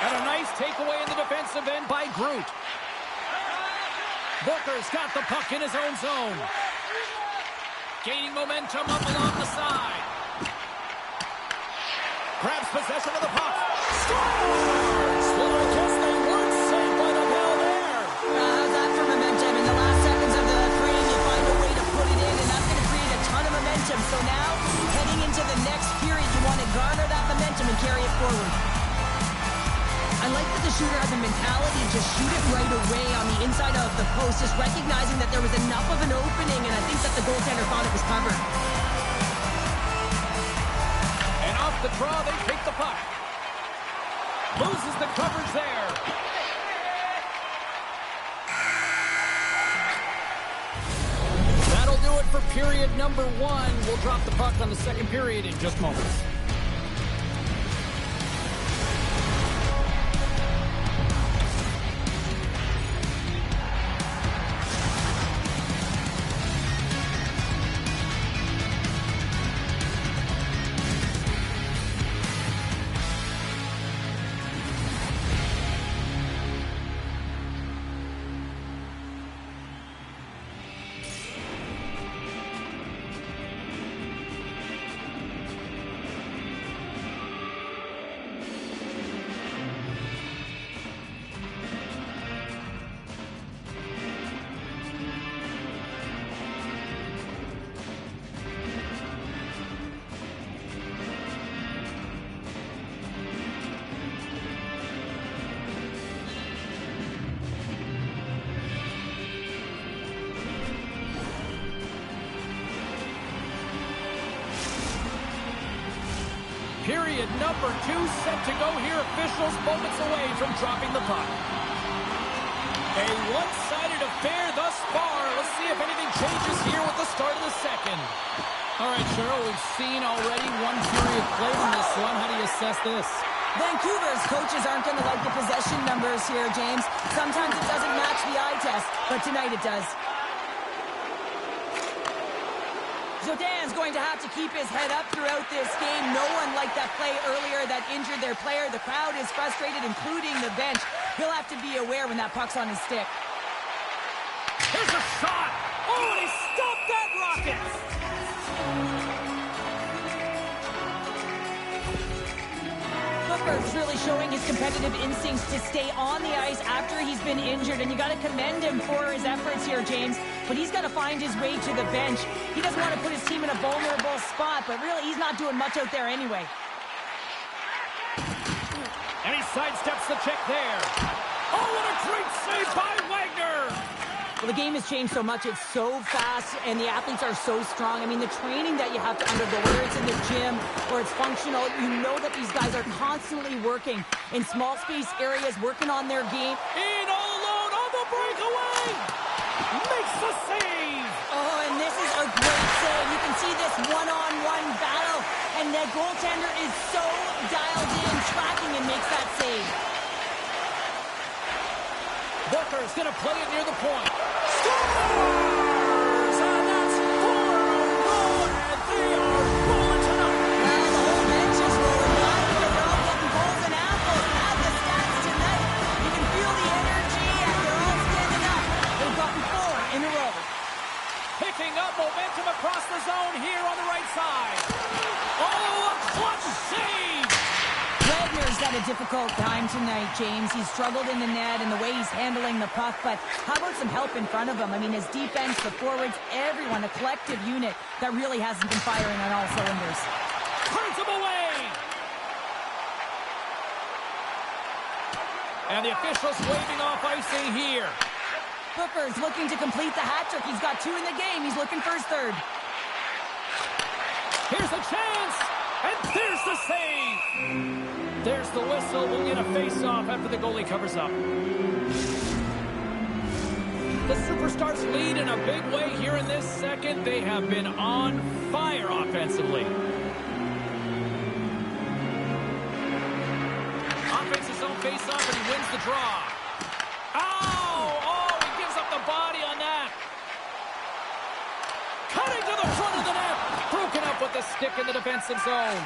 And a nice takeaway in the defensive end by Groot. Booker's got the puck in his own zone. Gaining momentum up along the side. Grabs possession of the puck. Scores! Well, I guess they weren't saved by the bell there. How's that for momentum? In the last seconds of the frame, you find a way to put it in, and that's going to create a ton of momentum. So now, heading into the next period, you want to garner that momentum and carry it forward. I like that the shooter has a mentality to shoot it right away on the inside of the post, just recognizing that there was enough of an opening, and I think that the goaltender thought it was covered. And off the draw, they take the puck. Loses the coverage there. That'll do it for period number 1. We'll drop the puck on the second period in just moments. Period number 2 set to go here. Officials moments away from dropping the puck. A one-sided affair thus far. Let's see if anything changes here with the start of the second. All right, Cheryl, we've seen already one period played in this one. How do you assess this? Vancouver's coaches aren't going to like the possession numbers here, James. Sometimes it doesn't match the eye test, but tonight it does. Zodan's going to have to keep his head up throughout this game. No one liked that play earlier that injured their player. The crowd is frustrated, including the bench. He'll have to be aware when that puck's on his stick. Here's a shot! Oh, and he stopped that rocket! Booker's really showing his competitive instincts to stay on the ice after he's been injured, and you got to commend him for his efforts here, James. But he's got to find his way to the bench. He doesn't want to put his team in a vulnerable spot, but really he's not doing much out there anyway. And he sidesteps the check there. Oh, what a great save by Wagner! Well, the game has changed so much. It's so fast, and the athletes are so strong. I mean, the training that you have to undergo, whether it's in the gym or it's functional, you know that these guys are constantly working in small space areas, working on their game. In all alone on the breakaway! Makes the save! Oh, and this is a great save. You can see this one-on-one battle, and the goaltender is so dialed in, tracking, and makes that save. Booker's going to play it near the point. Scores! And that's 4-0, and they are rolling tonight. Well, the whole bench is rolling. They're all getting goals and apples. And at the stats tonight, you can feel the energy, and they're all standing up. They've gotten 4 in a row. Picking up momentum across the zone here on the right side. Oh, a clutch save! Wagner's had a difficult time tonight, James. He's struggled in the net and the way he's handling the puck, but how about some help in front of him? I mean, his defense, the forwards, everyone, a collective unit that really hasn't been firing on all cylinders. Turns him away! And the officials waving off icing here. Booker's looking to complete the hat trick. He's got 2 in the game. He's looking for his 3rd. Here's a chance, and there's the save! There's the whistle. We'll get a face-off after the goalie covers up. The Superstars lead in a big way here in this second. They have been on fire offensively. Offense his own face-off, and he wins the draw. Oh, he gives up the body on that. Cutting to the front of the net. Broken up with the stick in the defensive zone.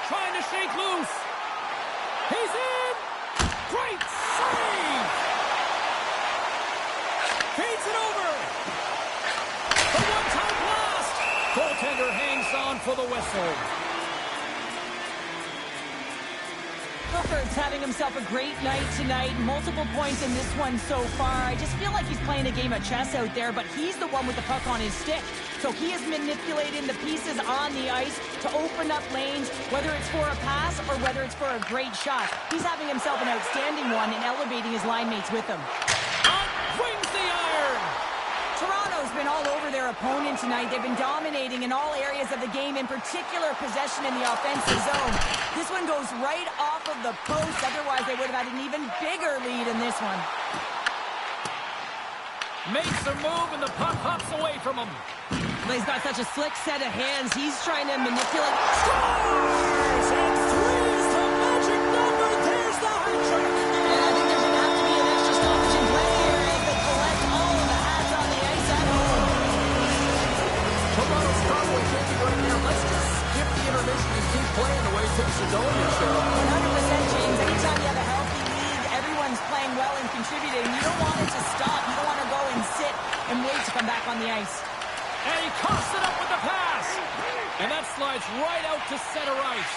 Trying to shake loose. He's in! Great save! Feeds it over! The one-time blast! Goaltender hangs on for the whistle. Booker's having himself a great night tonight. Multiple points in this one so far. I just feel like he's playing a game of chess out there, but he's the one with the puck on his stick. So he is manipulating the pieces on the ice to open up lanes, whether it's for a pass or whether it's for a great shot. He's having himself an outstanding one and elevating his line mates with him. Out brings the iron! Toronto's been all over their opponent tonight. They've been dominating in all areas of the game, in particular possession in the offensive zone. This one goes right off of the post. Otherwise, they would have had an even bigger lead in this one. Makes a move, and the puck hops away from him. But he's got such a slick set of hands. He's trying to manipulate. Scores! And 3 is the magic number. There's the high trick. And I think there's going to have to be an extra stoppage in play here as they collect all of the hats on the ice at home. Toronto's probably thinking right now, let's just skip the intermission and keep playing the way things are going here, Cheryl. 100%, James. Anytime you have a healthy league, everyone's playing well and contributing. You don't want it to stop. You don't want to go and sit and wait to come back on the ice. And he coughs it up with the pass. And that slides right out to center ice.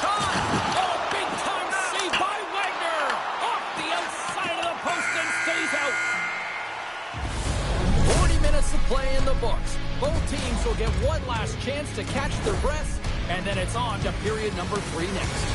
Shot! Oh, big-time save by Wagner! Off the outside of the post and stays out. 40 minutes of play in the books. Both teams will get one last chance to catch their breaths, and then it's on to period number 3 next.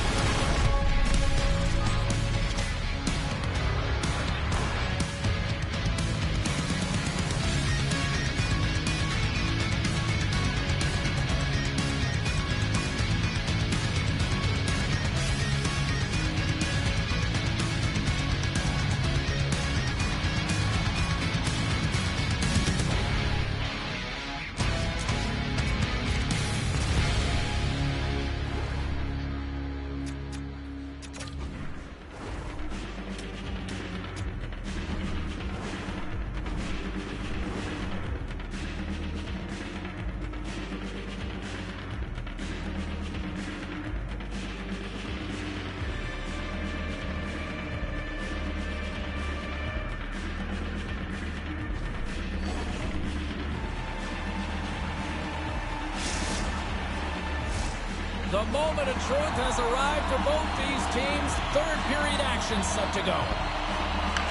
moment of truth has arrived for both these teams. Third period action set to go.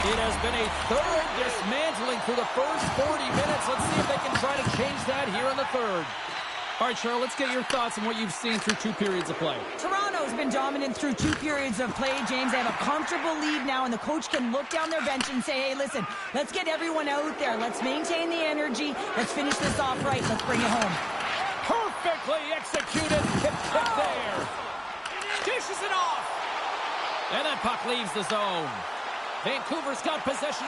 It has been a thorough dismantling through the first 40 minutes. Let's see if they can try to change that here in the third. All right, Cheryl, let's get your thoughts on what you've seen through 2 periods of play. Toronto's been dominant through 2 periods of play, James. They have a comfortable lead now, and the coach can look down their bench and say, hey, listen, let's get everyone out there. Let's maintain the energy. Let's finish this off right. Let's bring it home. Perfectly executed. Tip there. Dishes it off. And that puck leaves the zone. Vancouver's got possession.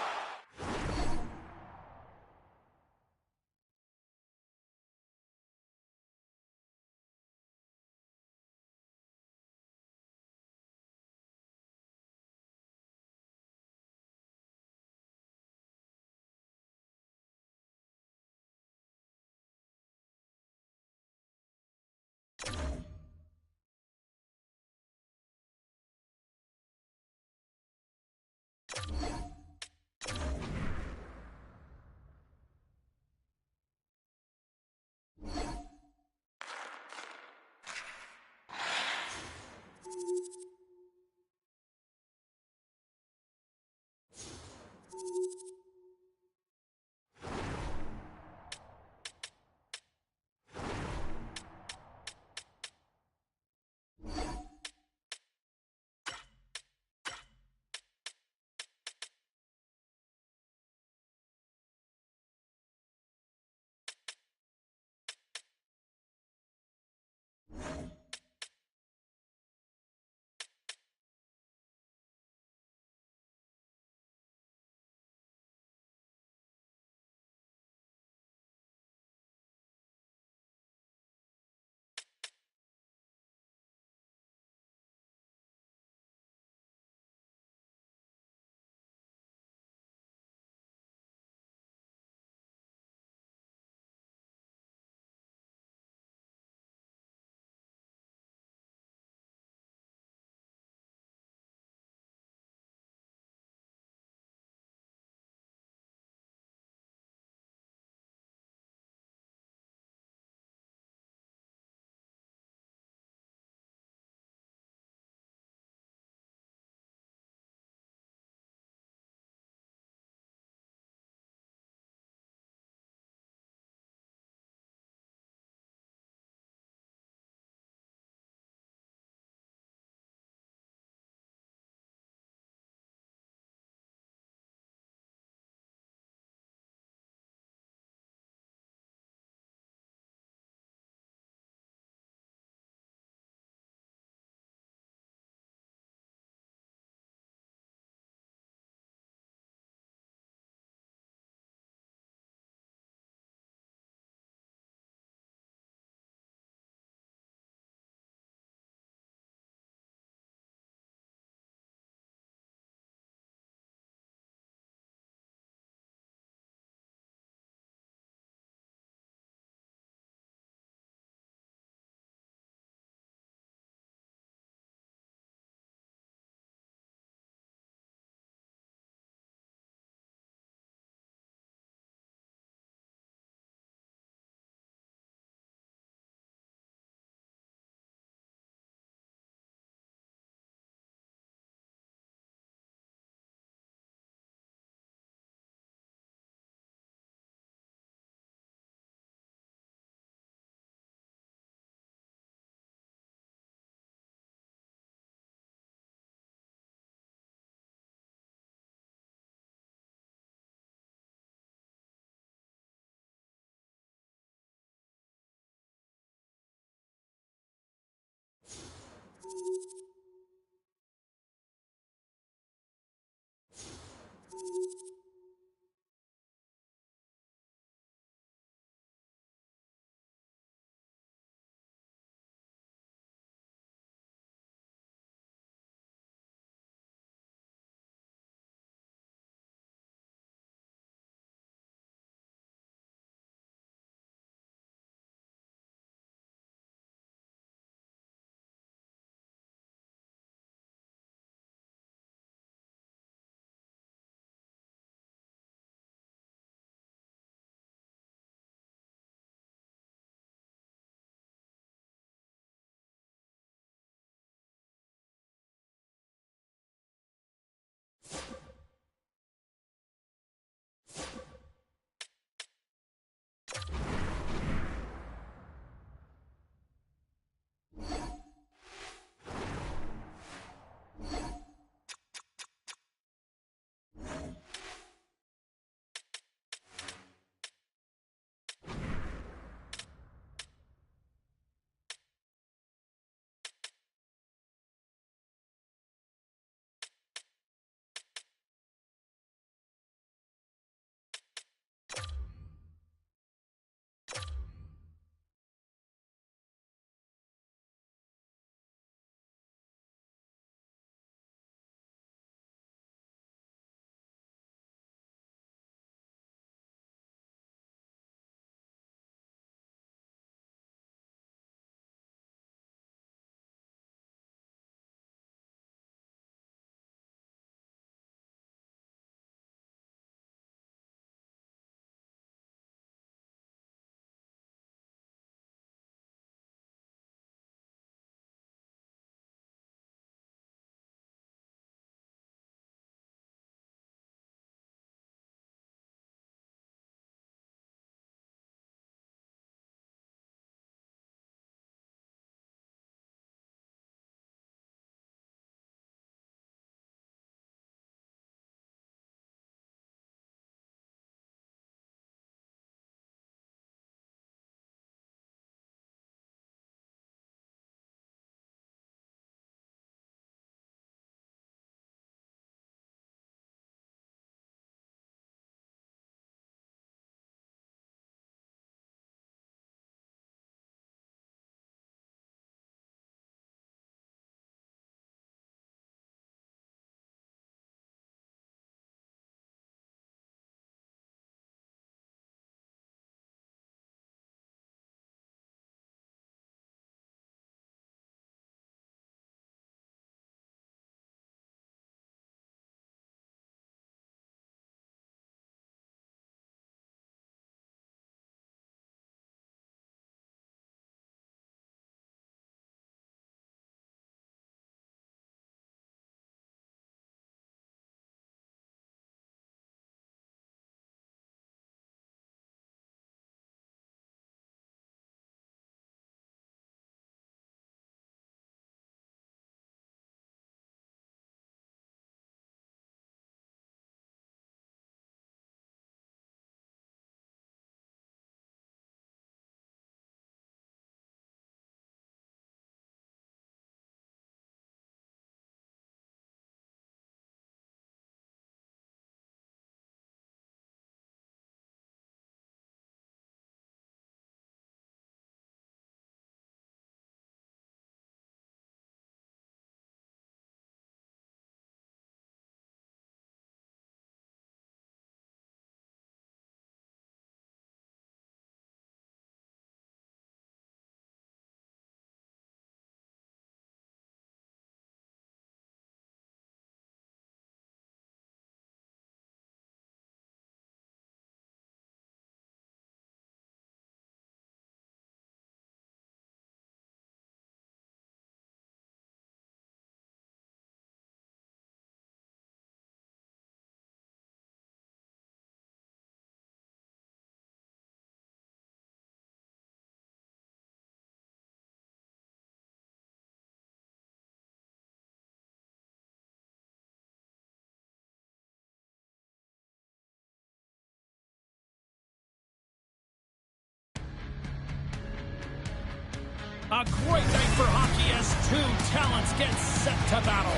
A great night for hockey as two talents get set to battle.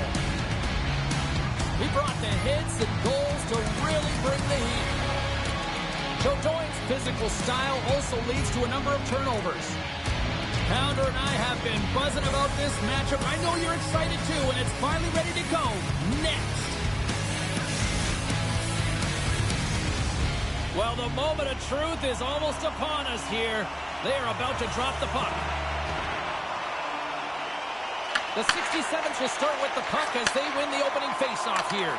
He brought the hits and goals to really bring the heat. Joe Doyle's physical style also leads to a number of turnovers. Pounder and I have been buzzing about this matchup. I know you're excited too, and it's finally ready to go next. Well, the moment of truth is almost upon us here. They are about to drop the puck. The 67s will start with the puck as they win the opening faceoff here.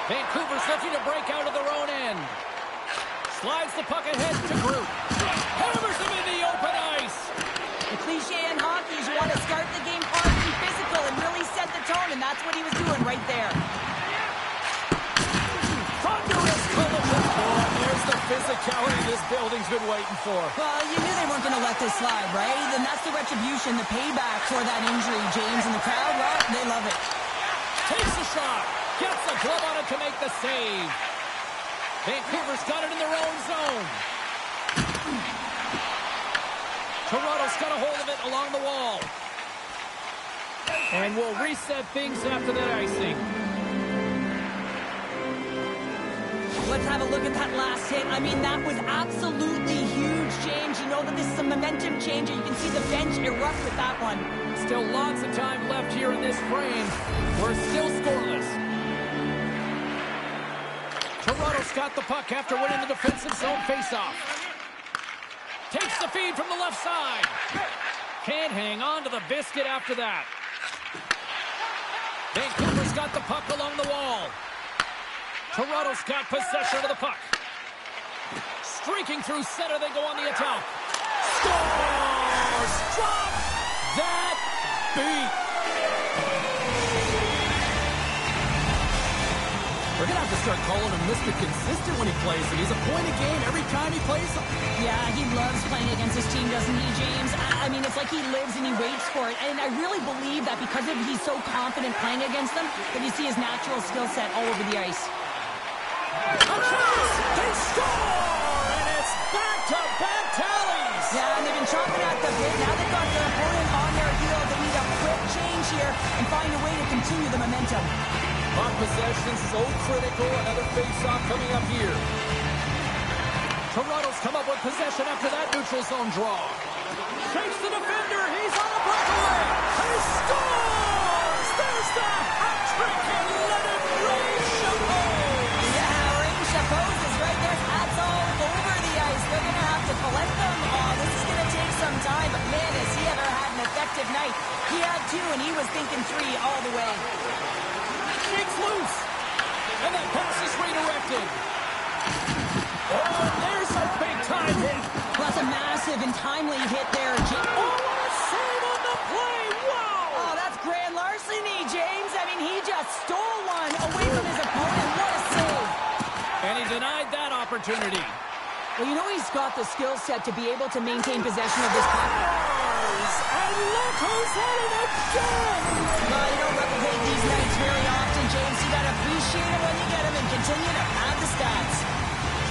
Vancouver's looking to break out of their own end. Slides the puck ahead to Groot. Hammers him in the open ice. The cliche in hockey is you want to start the game hard and physical and really set the tone, and that's what he was doing right there. Thunderous collision. Oh, there's the physicality this building's been waiting for. Well, you knew they weren't going to let this slide, right? And that's the retribution, the payback for that injury, James. And the crowd, well, they love it. Takes a shot. Gets a glove on it to make the save. Vancouver's got it in their own zone. Toronto's got a hold of it along the wall. And we'll reset things after that icing. Let's have a look at that last hit. I mean, that was absolutely huge, James. You know that this is a momentum changer. You can see the bench erupt with that one. Still lots of time left here in this frame. We're still scoreless. Toronto's got the puck after winning the defensive zone faceoff. Takes the feed from the left side. Can't hang on to the biscuit after that. Vancouver's got the puck along the wall. Toronto's got possession of the puck. Streaking through center, they go on the attack. Scores! Drop that beat! We're going to have to start calling him Mr. Consistent when he plays him. He's a point a game every time he plays him. Yeah, he loves playing against his team, doesn't he, James? I mean, it's like he lives and he waits for it. And I really believe that because he's so confident playing against them, that you see his natural skill set all over the ice. They score! And it's back-to-back tallies! Yeah, and they've been chopping at the bit. Now they've got their opponent on their heel. They need a quick change here and find a way to continue the momentum. Puck possession so critical. Another face-off coming up here. Toronto's come up with possession after that neutral zone draw. Shakes the defender. He's on a breakaway. And he scores! There's the hat trick and let it rain Chapeau! Yeah, Rain Chapeau is right there. Hats all over the ice. They're going to have to collect them. Oh, this is going to take some time. But man, has he ever had an effective night. He had two, and he was thinking three all the way. Shakes loose. And that pass is redirected. Oh, there's a big-time hit. Well, that's a massive and timely hit there. Oh, what a save on the play. Wow. Oh, that's grand larceny, James. I mean, he just stole one away from his opponent. What a save. And he denied that opportunity. Well, you know he's got the skill set to be able to maintain possession of this puck. And look who's at it again. You don't replicate these nights very often, James. You got to appreciate it when you get them and continue to pad the stats.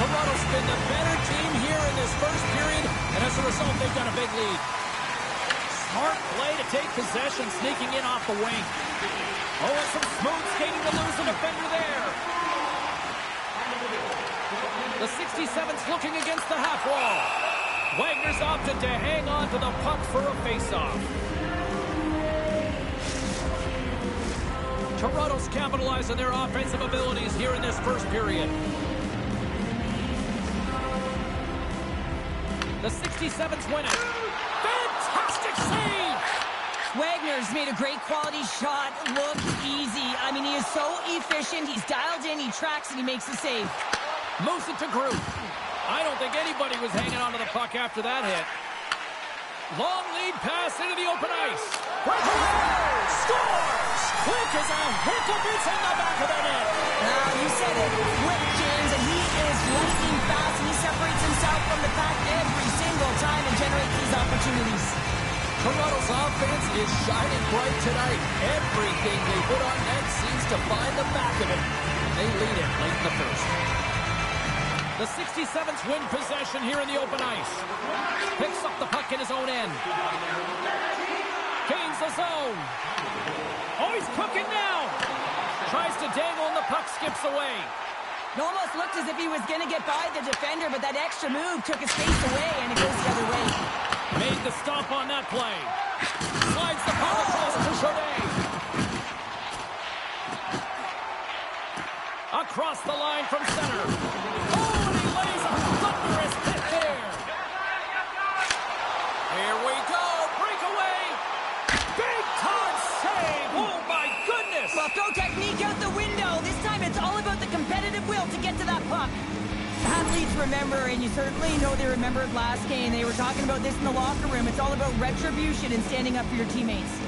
Toronto's been the better team here in this first period, and as a result, they've got a big lead. Smart play to take possession, sneaking in off the wing. Oh, and some smooth skating to lose the defender there. The 67's looking against the half wall. Wagner's opted to hang on to the puck for a faceoff. Toronto's capitalized on their offensive abilities here in this first period. The 67's win it. Fantastic save! Wagner's made a great quality shot look easy. I mean, he is so efficient. He's dialed in, he tracks, and he makes the save. Moves it to Groot. I don't think anybody was hanging onto the puck after that hit. Long lead pass into the open ice. Breakaway! Scores! Quick as a hiccup. It's in the back of the net. Now, you said it, quick, James, and he is lightning fast, and he separates himself from the pack every single time and generates these opportunities. Toronto's offense is shining bright tonight. Everything they put on net seems to find the back of it. They lead it late in the first. The 67s win possession here in the open ice. Picks up the puck in his own end. Gains the zone. Oh, he's cooking now. Tries to dangle and the puck skips away. It almost looked as if he was going to get by the defender, but that extra move took his face away, and it goes the other way. Made the stop on that play. Slides the puck across to Chaudet. Across the line from center. Oh, and he lays a thunderous hit there. Here we go. Breakaway. Big time save. Oh, my goodness. Well, throw technique out the window. This time it's all about the competitive will to get to that puck. Athletes remember, and you certainly know they remembered last game. They were talking about this in the locker room. It's all about retribution and standing up for your teammates.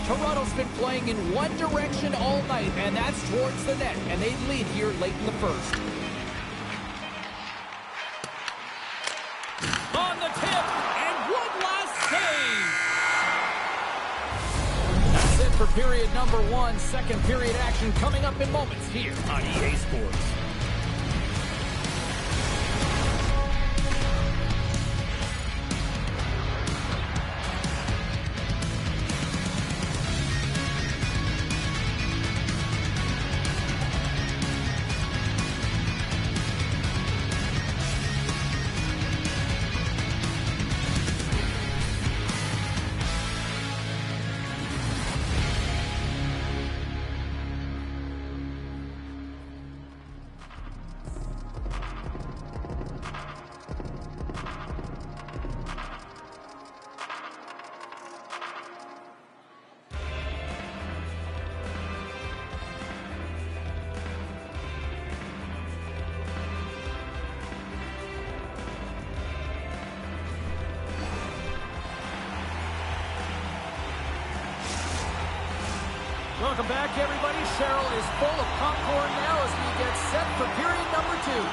Toronto's been playing in one direction all night, and that's towards the net, and they lead here late in the first. On the tip, and one last save. That's it for period number one. Second period action coming up in moments here on EA Sports. Welcome back, everybody. Cheryl is full of popcorn now as we get set for period number two.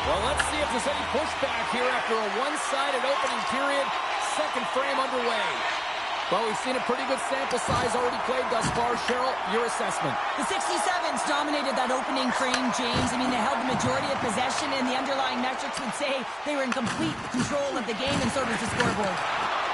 Well, let's see if there's any pushback here after a one-sided opening period. Second frame underway. Well, we've seen a pretty good sample size already played thus far. Cheryl, your assessment. The 67s dominated that opening frame, James. I mean, they held the majority of possession, and the underlying metrics would say they were in complete control of the game, and so does the scoreboard.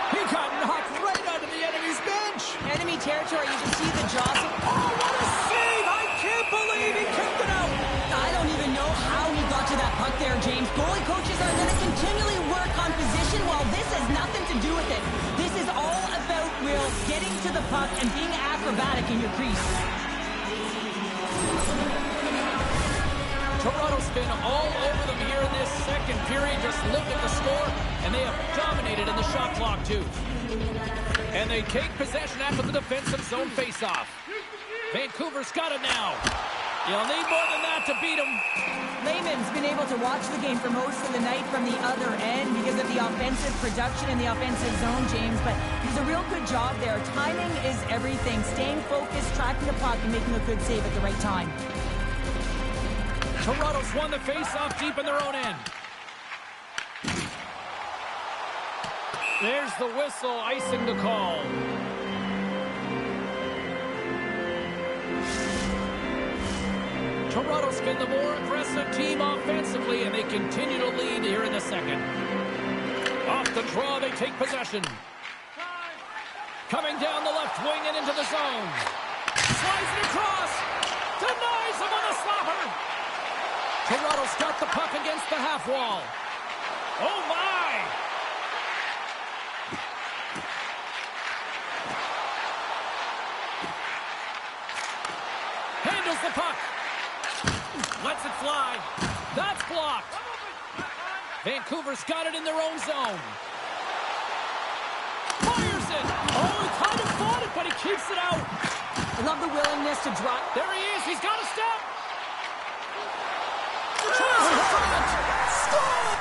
He got knocked right out of the enemy's bench. Enemy territory, you can see the jostle. Oh, what a save! I can't believe he kicked it out. I don't even know how he got to that puck there, James. Goalie coaches are going to continually work on position while this has nothing to do with it. This is all about Will getting to the puck and being acrobatic in your crease. Toronto's been all over them here in this second period. Just look at the score, and they have dominated in the shot clock, too. And they take possession after the defensive zone faceoff. Vancouver's got it now. You'll need more than that to beat them. Lehman's been able to watch the game for most of the night from the other end because of the offensive production in the offensive zone, James. But he's a real good job there. Timing is everything. Staying focused, tracking the puck, and making a good save at the right time. Toronto's won the face-off deep in their own end. There's the whistle, icing the call. Toronto's been the more aggressive team offensively, and they continue to lead here in the second. Off the draw, they take possession. Coming down the left wing and into the zone. Slides it across. Denies him on the slapper. Toronto's got the puck against the half wall. Oh, my! Handles the puck. Lets it fly. That's blocked. Vancouver's got it in their own zone. Fires it. Oh, he kind of fought it, but he keeps it out. I love the willingness to drop. There he is. He's got a step. Tries in front. Score!